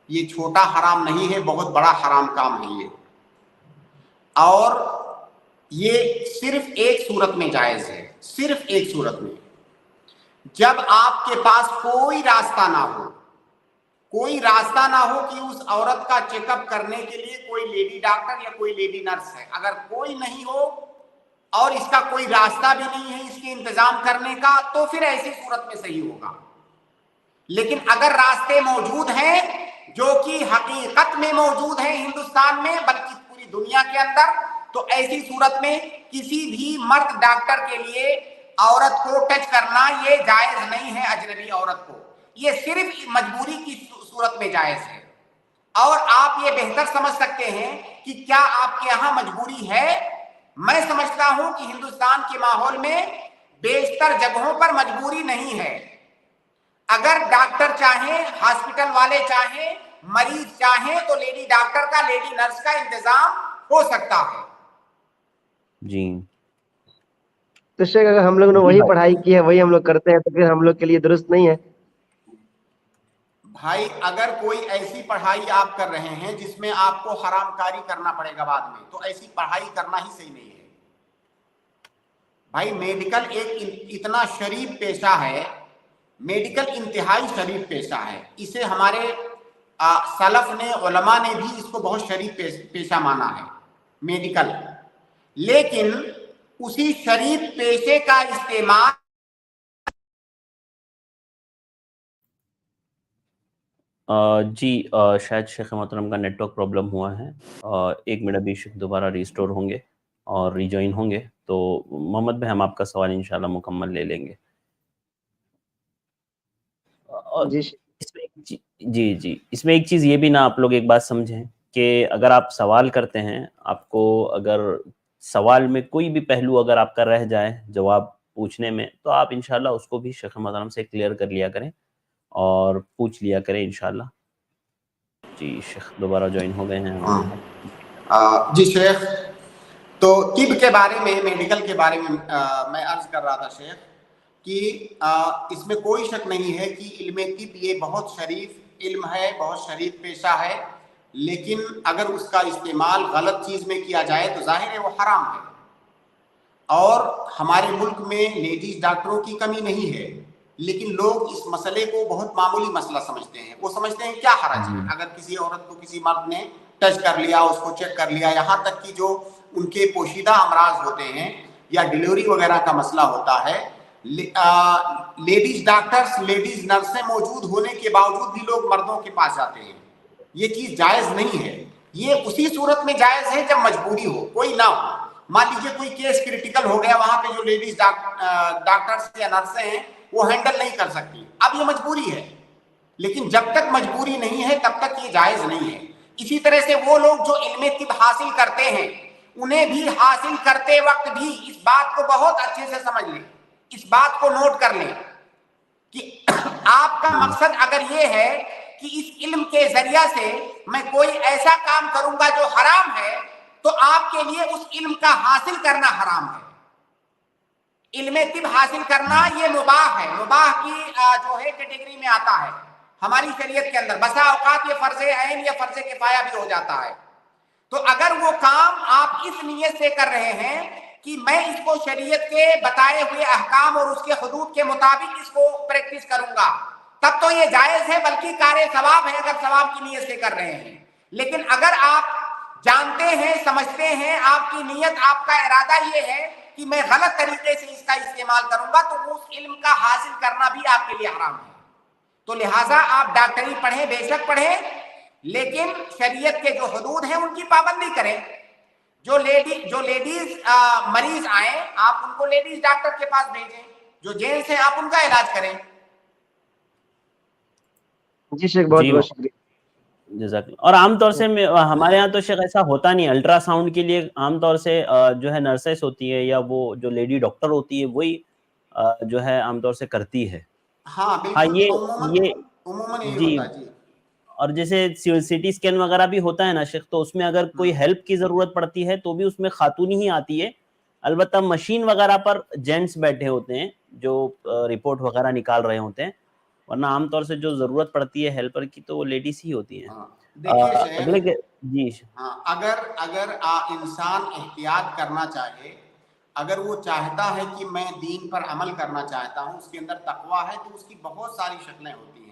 یہ چھوٹا حرام نہیں ہے، بہت بڑا حرام کام ہے یہ. اور یہ صرف ایک صورت میں جائز ہے، صرف ایک صورت میں، جب آپ کے پاس کوئی راستہ نہ ہو، کوئی راستہ نہ ہو کہ اس عورت کا چیک اپ کرنے کے لیے کوئی لیڈی ڈاکٹر یا کوئی لیڈی نرس ہے. اگر کوئی نہیں ہو اور اس کا کوئی راستہ بھی نہیں ہے اس کے انتظام کرنے کا، تو پھر ایسی صورت میں صحیح ہوگا. لیکن اگر راستے موجود ہیں، جو کہ حقیقت میں موجود ہیں ہندوستان میں بلکہ پوری دنیا کے اندر، تو ایسی صورت میں کسی بھی مرد ڈاکٹر کے لیے عورت کو ٹچ کرنا یہ جائز نہیں ہے. اجنبی عورت کو یہ صرف مجبوری کی صورت میں جائز ہے. اور آپ یہ بہتر سمجھ سکتے ہیں کہ کیا آپ کے یہاں مجبوری ہے. میں سمجھتا ہوں کہ ہندوستان کے ماحول میں بیشتر جگہوں پر مجبوری نہیں ہے. اگر ڈاکٹر چاہیں، ہاسپٹل والے چاہیں، مریض چاہیں، تو لیڈی ڈاکٹر کا، لیڈی نرس کا انتظام ہو سکتا ہے. جی تو شیخ اگر ہم لوگ نے وہی پڑھائی کی ہے، وہی ہم لوگ کرتے ہیں، تو پھر ہم لوگ کے لیے درست نہیں ہے؟ بھائی اگر کوئی ایسی پڑھائی آپ کر رہے ہیں جس میں آپ کو حرام کاری کرنا پڑے گا بعد میں، تو ایسی پڑھائی کرنا ہی صحیح نہیں ہے. بھائی میڈیکل ایک اتنا شریف پیشہ ہے، میڈیکل انتہائی شریف پیشہ ہے. اسے ہمارے سلف نے، علماء نے بھی اس کو بہت شریف پیشہ مانا ہے میڈیکل. لیکن اسی شریف پیشے کا استعمال جی شاید شیخ محترم کا نیٹ ورک پرابلم ہوا ہے. 1 منٹ ابھی شیخ دوبارہ ریسٹور ہوں گے اور ریجوائن ہوں گے تو محمد بھائی ہم آپ کا سوال انشاءاللہ مکمل لے لیں گے. جی جی اس میں ایک چیز یہ بھی نہ آپ لوگ ایک بات سمجھیں کہ اگر آپ سوال کرتے ہیں، آپ کو اگر سوال میں کوئی بھی پہلو اگر آپ کا رہ جائے جواب پوچھنے میں، تو آپ انشاءاللہ اس کو بھی شیخ محترم سے کلیئر کر لیا کریں اور پوچھ لیا کریں انشاءاللہ. جی شیخ دوبارہ جوائن ہو گئے ہیں. جی شیخ، تو طب کے بارے میں، میڈیکل کے بارے میں میں عرض کر رہا تھا شیخ کہ اس میں کوئی شک نہیں ہے کہ علم طب یہ بہت شریف علم ہے، بہت شریف پیشہ ہے، لیکن اگر اس کا استعمال غلط چیز میں کیا جائے تو ظاہر ہے وہ حرام ہے. اور ہمارے ملک میں لیڈیز ڈاکٹروں کی کمی نہیں ہے، لیکن لوگ اس مسئلے کو بہت معمولی مسئلہ سمجھتے ہیں. وہ سمجھتے ہیں کیا حرج ہے اگر کسی عورت کو کسی مرد نے ٹچ کر لیا، اس کو چیک کر لیا. یہاں تک کہ جو ان کے پوشیدہ امراض ہوتے ہیں یا ڈیلیوری وغیرہ کا مسئلہ ہوتا ہے، لیڈیز ڈاکٹرز، لیڈیز نرسیں موجود ہونے کے باوجود بھی لوگ مردوں کے پاس جاتے ہیں. یہ چیز جائز نہیں ہے. یہ اسی صورت میں جائز ہے جب مجبوری ہو، کوئی نہ ہو. مان لیجیے کوئی کیس کریٹیکل ہو گیا، وہاں پہ جو لیڈیز ڈاکٹرز یا نرسیں ہیں وہ ہینڈل نہیں کر سکتی، اب یہ مجبوری ہے. لیکن جب تک مجبوری نہیں ہے تب تک یہ جائز نہیں ہے. اسی طرح سے وہ لوگ جو علم طب حاصل کرتے ہیں، انہیں بھی حاصل کرتے وقت بھی اس بات کو بہت اچھے سے سمجھ لیں، اس بات کو نوٹ کر لیں کہ آپ کا مقصد اگر یہ ہے کہ اس علم کے ذریعہ سے میں کوئی ایسا کام کروں گا جو حرام ہے، تو آپ کے لیے اس علم کا حاصل کرنا حرام ہے. علم طب حاصل کرنا یہ مباح ہے، مباح کی جو ہے کیٹیگری میں آتا ہے ہماری شریعت کے اندر. بسا اوقات یہ فرض عین یا فرض کفایہ بھی ہو جاتا ہے. تو اگر وہ کام آپ اس نیت سے کر رہے ہیں کہ میں اس کو شریعت کے بتائے ہوئے احکام اور اس کے حدود کے مطابق اس کو پریکٹس کروں گا، تب تو یہ جائز ہے، بلکہ کار ثواب ہے اگر ثواب کی نیت سے کر رہے ہیں. لیکن اگر آپ جانتے ہیں، سمجھتے ہیں، آپ کی نیت، آپ کا ارادہ یہ ہے کہ میں غلط طریقے سے اس کا استعمال کروں گا، تو اس علم کا حاصل کرنا بھی آپ کے لیے حرام ہے. تو لہٰذا آپ ڈاکٹری پڑھیں، بے شک پڑھیں، لیکن شریعت کے جو حدود ہیں ان کی پابندی کریں. جو لیڈیز مریض آئیں آپ ان کو لیڈیز ڈاکٹر کے پاس بھیجیں، جو جینٹس ہیں آپ ان کا علاج کریں. جی شیخ بہت بہت شکریہ. جزاک اللہ. اور عام طور سے ہمارے یہاں تو شیخ ایسا ہوتا نہیں. الٹرا ساؤنڈ کے لیے عام طور سے جو ہے نرسز ہوتی ہے یا وہ جو لیڈی ڈاکٹر ہوتی ہے وہی جو ہے عام طور سے کرتی ہے. ہاں بالکل، عموماً یہی جی. ہوتا ہے. جی. اور جیسے سی ٹی اسکین وغیرہ بھی ہوتا ہے نا شیخ، تو اس میں اگر کوئی ہیلپ کی ضرورت پڑتی ہے تو بھی اس میں خاتون ہی آتی ہے. البتہ مشین وغیرہ پر جینٹس بیٹھے ہوتے ہیں جو رپورٹ وغیرہ نکال رہے ہوتے ہیں، ورنہ عام طور سے جو ضرورت پڑتی ہے ہیلپر کی تو وہ لیڈیز ہی ہوتی ہیں. دیکھیے جی اگر انسان احتیاط کرنا چاہے، اگر وہ چاہتا ہے کہ میں دین پر عمل کرنا چاہتا ہوں، اس کے اندر تقویٰ ہے، تو اس کی بہت ساری شکلیں ہوتی ہیں.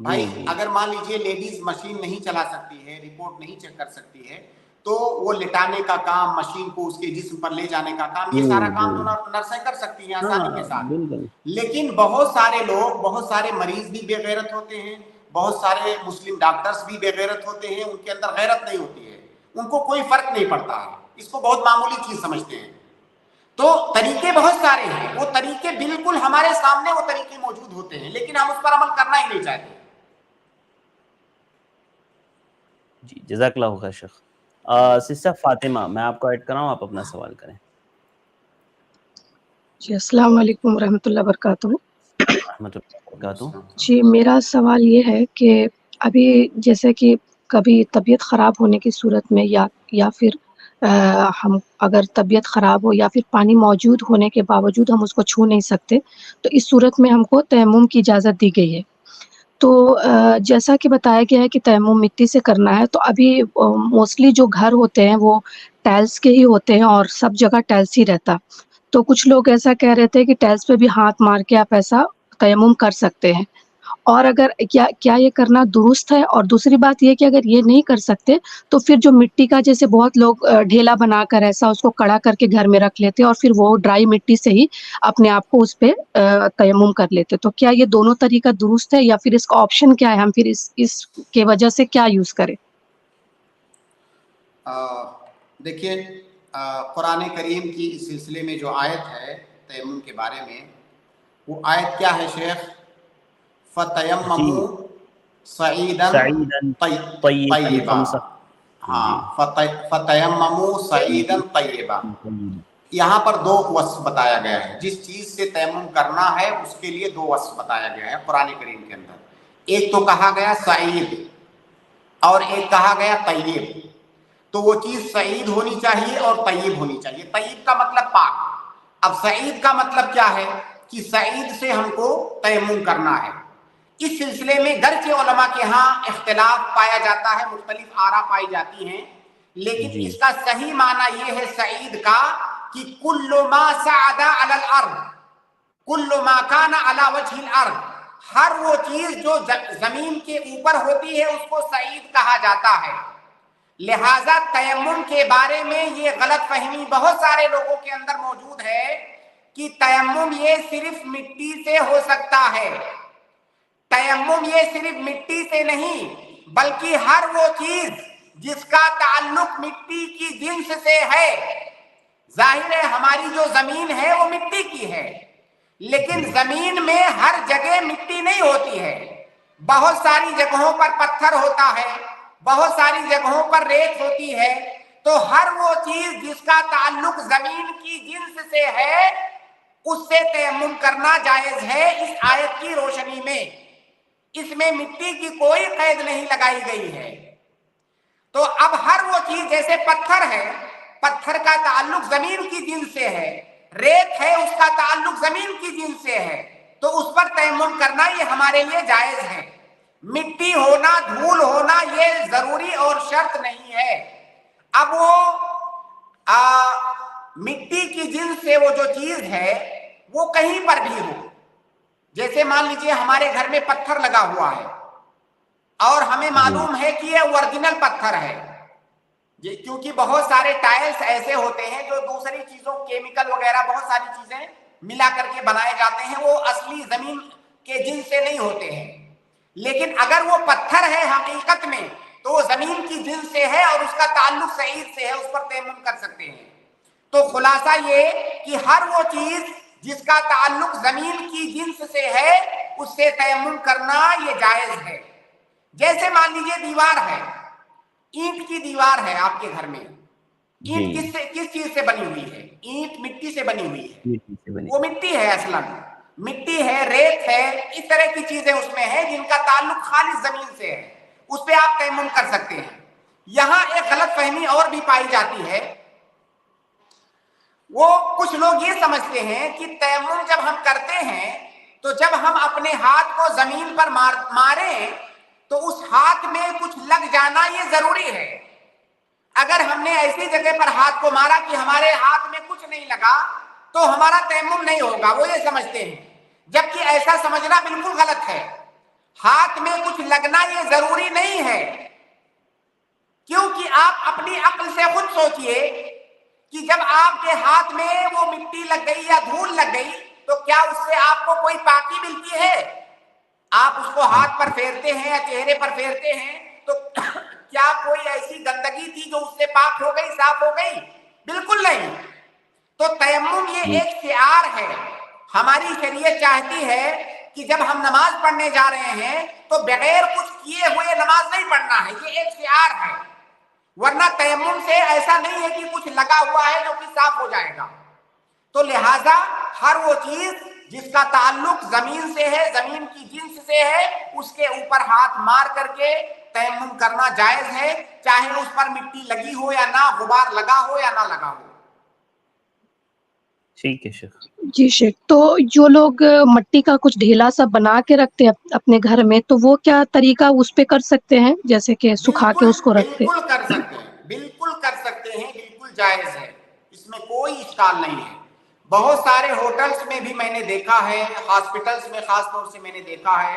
بھائی اگر مان لیجئے لیڈیز مشین نہیں چلا سکتی ہے، رپورٹ نہیں چیک کر سکتی ہے، تو وہ لٹانے کا کام، مشین کو اس کے جسم پر لے جانے کا کام، یہ سارا کام تو نرسیں کر سکتی ہیں آسانی کے ساتھ. لیکن بہت سارے لوگ، بہت سارے مریض بھی بے غیرت ہوتے ہیں، بہت سارے مسلم ڈاکٹرز بھی بے غیرت ہوتے ہیں، ان کے اندر غیرت نہیں ہوتی ہے، ان کو کوئی فرق نہیں پڑتا ہے، اس کو بہت معمولی چیز سمجھتے ہیں. تو طریقے بہت سارے ہیں، وہ طریقے بالکل ہمارے سامنے وہ طریقے موجود ہوتے ہیں، لیکن ہم اس پر عمل کرنا ہی نہیں چاہتے. جی جزاک اللہ خیر شیخ. سسٹر فاطمہ میں آپ کو ایڈ کراؤں، آپ اپنا سوال کریں. جی السلام علیکم ورحمۃ اللہ وبرکاتہ. رحمۃ اللہ وبرکاتہ. جی میرا سوال یہ ہے کہ ابھی جیسے کہ کبھی طبیعت خراب ہونے کی صورت میں یا پھر ہم اگر طبیعت خراب ہو یا پھر پانی موجود ہونے کے باوجود ہم اس کو چھو نہیں سکتے، تو اس صورت میں ہم کو تیمم کی اجازت دی گئی ہے. تو جیسا کہ بتایا گیا ہے کہ تیمم مٹی سے کرنا ہے، تو ابھی موسٹلی جو گھر ہوتے ہیں وہ ٹائلس کے ہی ہوتے ہیں اور سب جگہ ٹائلس ہی رہتا. تو کچھ لوگ ایسا کہہ رہے تھے کہ ٹائلس پہ بھی ہاتھ مار کے آپ ایسا تیمم کر سکتے ہیں. اور اگر کیا یہ کرنا درست ہے؟ اور دوسری بات یہ کہ اگر یہ نہیں کر سکتے تو پھر جو مٹی کا، جیسے بہت لوگ ڈھیلا بنا کر ایسا اس کو کڑا کر کے گھر میں رکھ لیتے اور پھر وہ ڈرائی مٹی سے ہی اپنے آپ کو اس پہ تیمم کر لیتے، تو کیا یہ دونوں طریقہ درست ہے یا پھر اس کا آپشن کیا ہے؟ ہم پھر اس کے وجہ سے کیا یوز کریں؟ دیکھیے قرآن کریم کی اس سلسلے میں جو آیت ہے تیمم کے بارے میں، وہ آیت کیا ہے شیخ؟ فَتَيَمَّمُوا صَعِيدًا طَيِّبًا. ہاں، فَتَيَمَّمُوا صَعِيدًا طَيِّبًا. یہاں پر دو وصف بتایا گیا ہے، جس چیز سے تیمم کرنا ہے اس کے لیے دو وصف بتایا گیا ہے قرآن کریم کے اندر. ایک تو کہا گیا سعید اور ایک کہا گیا طیب. تو وہ چیز سعید ہونی چاہیے اور طیب ہونی چاہیے. طیب کا مطلب پاک. اب سعید کا مطلب کیا ہے کہ سعید سے ہم کو تیمم کرنا ہے. اس سلسلے میں گرچہ علماء کے ہاں اختلاف پایا جاتا ہے، مختلف آراء پائی جاتی ہیں، لیکن اس کا صحیح معنی یہ ہے سعید کا کہ کل ما صعد علی الارض، کل ما کان علی وجہ الارض، ہر وہ چیز جو زمین کے اوپر ہوتی ہے اس کو سعید کہا جاتا ہے. لہذا تیمم کے بارے میں یہ غلط فہمی بہت سارے لوگوں کے اندر موجود ہے کہ تیمم یہ صرف مٹی سے ہو سکتا ہے. تیمم یہ صرف مٹی سے نہیں بلکہ ہر وہ چیز جس کا تعلق مٹی کی جنس سے ہے. ظاہر ہے ہماری جو زمین ہے وہ مٹی کی ہے، لیکن زمین میں ہر جگہ مٹی نہیں ہوتی ہے. بہت ساری جگہوں پر پتھر ہوتا ہے، بہت ساری جگہوں پر ریت ہوتی ہے. تو ہر وہ چیز جس کا تعلق زمین کی جنس سے ہے اس سے تیمم کرنا جائز ہے. اس آیت کی روشنی میں اس میں مٹی کی کوئی قید نہیں لگائی گئی ہے. تو اب ہر وہ چیز، جیسے پتھر ہے، پتھر کا تعلق زمین کی جنس سے ہے، ریت ہے اس کا تعلق زمین کی جنس سے ہے، تو اس پر تیمم کرنا یہ ہمارے لیے جائز ہے. مٹی ہونا، دھول ہونا یہ ضروری اور شرط نہیں ہے. اب وہ مٹی کی جنس سے وہ جو چیز ہے وہ کہیں پر بھی ہو، جیسے مان لیجئے ہمارے گھر میں پتھر لگا ہوا ہے اور ہمیں معلوم ہے کہ یہ اوریجنل پتھر ہے، کیونکہ بہت سارے ٹائلز ایسے ہوتے ہیں جو دوسری چیزوں، کیمیکل وغیرہ بہت ساری چیزیں ملا کر کے بنائے جاتے ہیں، وہ اصلی زمین کے جنس سے نہیں ہوتے ہیں. لیکن اگر وہ پتھر ہے حقیقت میں تو وہ زمین کی جنس سے ہے اور اس کا تعلق سعید سے ہے، اس پر تیمم کر سکتے ہیں. تو خلاصہ یہ کہ ہر وہ چیز جس کا تعلق زمین کی جنس سے ہے اس سے تیمم کرنا یہ جائز ہے. جیسے مان لیجئے دیوار ہے، اینٹ کی دیوار ہے آپ کے گھر میں. اینٹ کس چیز سے بنی ہوئی ہے؟ اینٹ مٹی سے بنی ہوئی ہے، وہ مٹی ہے، اصلا مٹی ہے، ریت ہے، اس طرح کی چیزیں اس میں ہیں جن کا تعلق خالص زمین سے ہے، اس پہ آپ تیمم کر سکتے ہیں. یہاں ایک غلط فہمی اور بھی پائی جاتی ہے. وہ کچھ لوگ یہ سمجھتے ہیں کہ تیمم جب ہم کرتے ہیں تو جب ہم اپنے ہاتھ کو زمین پر ماریں تو اس ہاتھ میں کچھ لگ جانا یہ ضروری ہے. اگر ہم نے ایسی جگہ پر ہاتھ کو مارا کہ ہمارے ہاتھ میں کچھ نہیں لگا تو ہمارا تیمم نہیں ہوگا، وہ یہ سمجھتے ہیں. جبکہ ایسا سمجھنا بالکل غلط ہے. ہاتھ میں کچھ لگنا یہ ضروری نہیں ہے، کیونکہ آپ اپنی عقل سے خود سوچئے کہ جب آپ کے ہاتھ میں وہ مٹی لگ گئی یا دھول لگ گئی تو کیا اس سے آپ کو کوئی پاکی ملتی ہے؟ آپ اس کو ہاتھ پر پھیرتے ہیں یا چہرے پر پھیرتے ہیں تو کیا کوئی ایسی گندگی تھی جو اس سے پاک ہو گئی، صاف ہو گئی؟ بالکل نہیں. تو تیمم یہ ایک شعار ہے. ہماری شریعت چاہتی ہے کہ جب ہم نماز پڑھنے جا رہے ہیں تو بغیر کچھ کیے ہوئے نماز نہیں پڑھنا ہے، یہ ایک شعار ہے. ورنہ تیمم سے ایسا نہیں ہے کہ کچھ لگا ہوا ہے جو کہ صاف ہو جائے گا. تو لہٰذا ہر وہ چیز جس کا تعلق زمین سے ہے، زمین کی جنس سے ہے، اس کے اوپر ہاتھ مار کر کے تیمم کرنا جائز ہے، چاہے اس پر مٹی لگی ہو یا نہ، غبار لگا ہو یا نہ لگا ہو. ٹھیک ہے شیخ. جی شیخ، تو جو لوگ مٹی کا کچھ ڈھیلا سا بنا کے رکھتے ہیں اپنے گھر میں، تو وہ کیا طریقہ اس پہ کر سکتے ہیں، جیسے کہ سکھا کے اس کو رکھتے؟ بالکل کر سکتے ہیں، بالکل کر سکتے ہیں، بالکل جائز ہے، اس میں کوئی اشکال نہیں ہے. بہت سارے ہوٹلز میں بھی میں نے دیکھا ہے، ہاسپٹلز میں خاص طور سے میں نے دیکھا ہے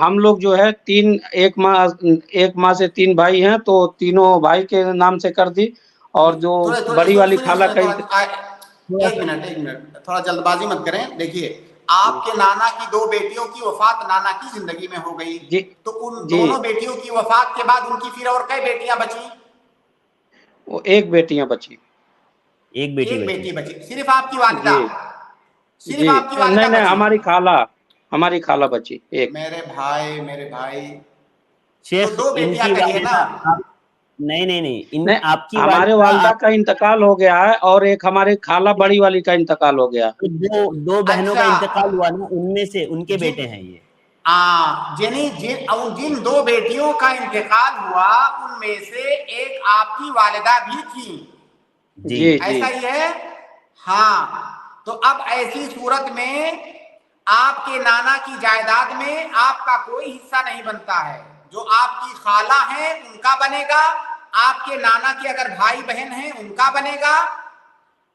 ہم لوگ جو ہے ایک ماں سے 3 بھائی ہیں، تو تینوں بھائی کے نام سے کر دی، اور جو بڑی والی خالہ کا ایک منٹ تھوڑا جلد بازی مت کریں. دیکھیے آپ کے نانا کی 2 بیٹیوں کی وفات نانا کی زندگی میں ہو گئی، تو ان دونوں بیٹیوں کی وفات کے بعد ان کی پھر اور کئی بیٹیاں بچی؟ وہ 1 بیٹیاں بچی. ایک بیٹی بچی. صرف آپ کی والدہ؟ صرف آپ کی والدہ؟ نہیں، ہماری خالہ بچی ایک. میرے بھائی شیخ تو 2 ان بیٹیاں کی کہی ہے نا. نہیں آپ کی ہمارے والدہ کا انتقال ہو گیا ہے، اور ایک ہمارے خالہ بڑی والی کا انتقال ہو گیا. 2 بہنوں کا انتقال ہوا نا، ان میں سے ان کے بیٹے ہیں یہ. جن 2 بیٹیوں کا انتقال ہوا ان میں سے ایک آپ کی والدہ بھی تھی. جی ایسا ہی ہے. ہاں، تو اب ایسی صورت میں آپ کے نانا کی جائیداد میں آپ کا کوئی حصہ نہیں بنتا ہے. جو آپ کی خالہ ہیں ان کا بنے گا، آپ کے نانا کے اگر بھائی بہن ہیں ان کا بنے گا.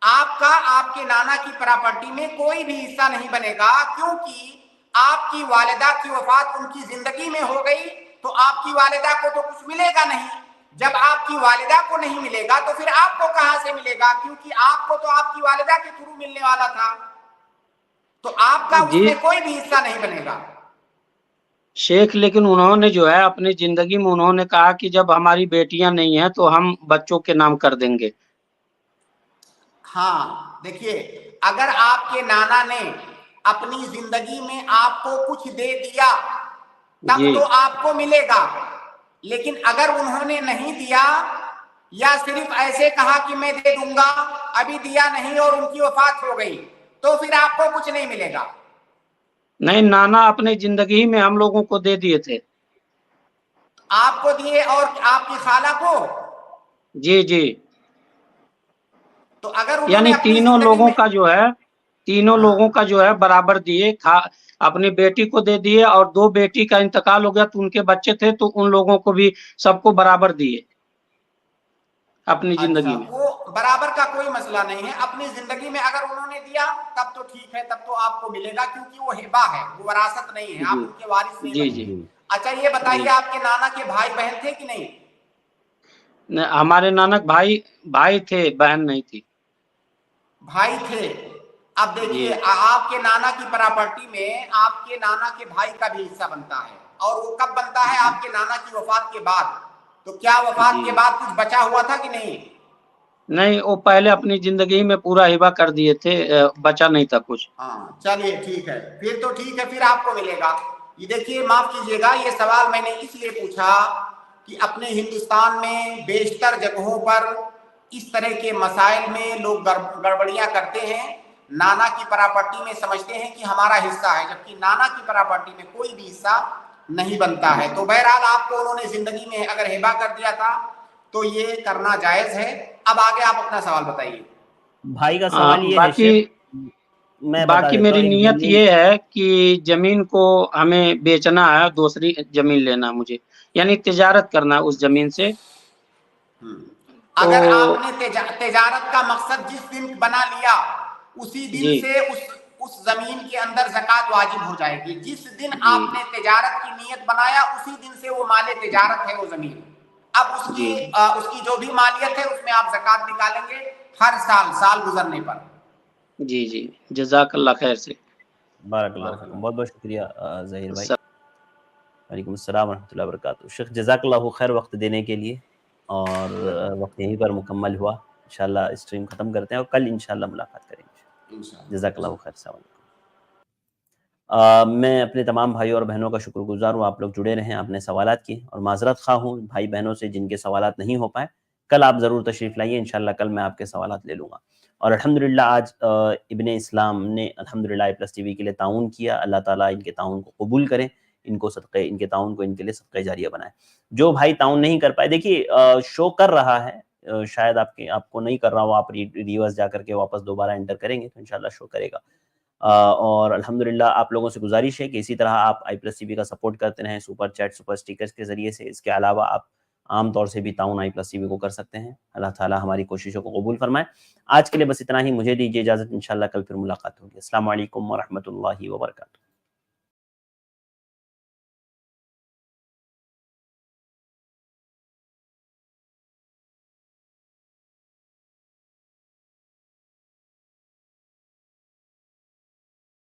آپ کے نانا کی پراپرٹی میں کوئی بھی حصہ نہیں بنے گا، کیونکہ آپ کی والدہ کی وفات ان کی زندگی میں ہو گئی، تو آپ کی والدہ کو تو کچھ ملے گا نہیں. جب آپ کی والدہ کو نہیں ملے گا تو پھر آپ کو کہاں سے ملے گا؟ کیونکہ آپ کو تو آپ کی والدہ کے تھرو ملنے والا تھا، تو آپ کا اس میں کوئی بھی حصہ نہیں بنے گا. شیخ لیکن انہوں نے جو ہے اپنی زندگی میں انہوں نے کہا کہ جب ہماری بیٹیاں نہیں ہیں تو ہم بچوں کے نام کر دیں گے. ہاں دیکھیے، اگر آپ کے نانا نے اپنی زندگی میں آپ کو کچھ دے دیا تب تو آپ کو ملے گا، لیکن اگر انہوں نے نہیں دیا یا صرف ایسے کہا کہ میں دے دوں گا، ابھی دیا نہیں اور ان کی وفات ہو گئی، تو پھر آپ کو کچھ نہیں ملے گا. نہیں، نانا اپنے زندگی میں ہم لوگوں کو دے دیے تھے. آپ کو دیے اور آپ کی خالہ کو؟ جی. تو اگر یعنی تینوں لوگوں کا جو ہے برابر دیے. اپنی بیٹی کو دے دیے، اور 2 بیٹی کا انتقال ہو گیا تو ان کے بچے تھے، تو ان لوگوں کو بھی سب کو برابر دیے اپنی زندگی میں. وہ برابر کا کوئی مسئلہ نہیں ہے. اپنی زندگی میں اگر انہوں نے دیا تب تو ٹھیک ہے، تب تو آپ کو ملے گا، کیونکہ وہ ہبہ ہے، وہ وراثت نہیں ہے، آپ ان کے وارث نہیں بنیں گے. اچھا یہ بتائیے آپ کے نانا کے بھائی بہن تھے کہ نہیں؟ ہمارے نانا بھائی تھے، بہن نہیں تھی. بھائی تھے. اب دیکھیے آپ کے نانا کی پراپرٹی میں آپ کے نانا کے بھائی کا بھی حصہ بنتا ہے، اور وہ کب بنتا ہے؟ آپ کے نانا کی وفات کے بعد. تو کیا وفات کے بعد کچھ بچا ہوا تھا کہ نہیں؟ نہیں، وہ پہلے اپنی زندگی میں پورا ہبہ کر دیے تھے، بچا نہیں تھا کچھ. ہاں چلیے ٹھیک ہے، پھر تو ٹھیک ہے، پھر آپ کو ملے گا. یہ دیکھیے معاف کیجیے گا، یہ سوال میں نے اس لیے پوچھا کہ اپنے ہندوستان میں بیشتر جگہوں پر اس طرح کے مسائل میں لوگ گڑبڑیاں کرتے ہیں. نانا کی پراپرٹی میں سمجھتے ہیں کہ ہمارا حصہ ہے، جبکہ نانا کی پراپرٹی میں کوئی بھی حصہ نہیں بنتا ہے. تو بہرحال آپ کو انہوں نے زندگی میں اگر ہبہ کر دیا تھا تو یہ کرنا جائز ہے. اب آگے آپ اپنا سوال بتائیے. بھائی کا سوال یہ ہے شیخ، میں بتا دیتا میری ہوں. نیت یہ ہے کہ زمین کو ہمیں بیچنا ہے، دوسری زمین لینا مجھے، یعنی تجارت کرنا اس زمین سے. اگر آپ نے تجارت کا مقصد جس دن بنا لیا اسی دن سے اس زمین کے اندر زکوٰۃ واجب ہو جائے گی. جس دن آپ نے تجارت کی نیت بنایا اسی دن سے وہ مال تجارت ہے وہ زمین. اب اس کی جو بھی مالیت ہے اس میں آپ زکوٰۃ نکالیں گے ہر سال گزرنے پر. جی جزاک اللہ خیر سے. بارک اللہ فیکم. بہت بہت شکریہ ظہیر بھائی. وعلیکم السلام ورحمۃ اللہ وبرکاتہ. شیخ جزاک اللہ خیر وقت دینے کے لیے، اور وقت یہیں پر مکمل ہوا. انشاءاللہ اسٹریم ختم کرتے ہیں اور کل انشاءاللہ ملاقات کریں گے. جزاک اللہ خیر. السلام علیکم. میں اپنے تمام بھائیوں اور بہنوں کا شکر گزار ہوں. آپ لوگ جڑے رہیں، آپ نے سوالات کیے، اور معذرت خواہ ہوں بھائی بہنوں سے جن کے سوالات نہیں ہو پائے. کل آپ ضرور تشریف لائیے، انشاءاللہ کل میں آپ کے سوالات لے لوں گا. اور الحمدللہ آج ابن اسلام نے الحمدللہ +TV کے لیے تعاون کیا. اللہ تعالیٰ ان کے تعاون کو قبول کرے، ان کے تعاون کو ان کے لیے صدقہ جاریہ بنائے. جو بھائی تعاون نہیں کر پائے، دیکھیے شو کر رہا ہے، شاید آپ کو نہیں کر رہا ہو، آپ ریورس جا کر کے واپس دوبارہ انٹر کریں گے تو انشاءاللہ شو کرے گا. اور الحمدللہ آپ لوگوں سے گزارش ہے کہ اسی طرح آپ i+TV کا سپورٹ کرتے رہیں، سپر چیٹ، سپر سٹیکرز کے ذریعے سے. اس کے علاوہ آپ عام طور سے بھی تعاون i+TV کو کر سکتے ہیں. اللہ تعالیٰ ہماری کوششوں کو قبول فرمائے. آج کے لیے بس اتنا ہی، مجھے دیجیے اجازت، انشاءاللہ کل پھر ملاقات ہوگی. السلام علیکم ورحمۃ اللہ وبرکاتہ.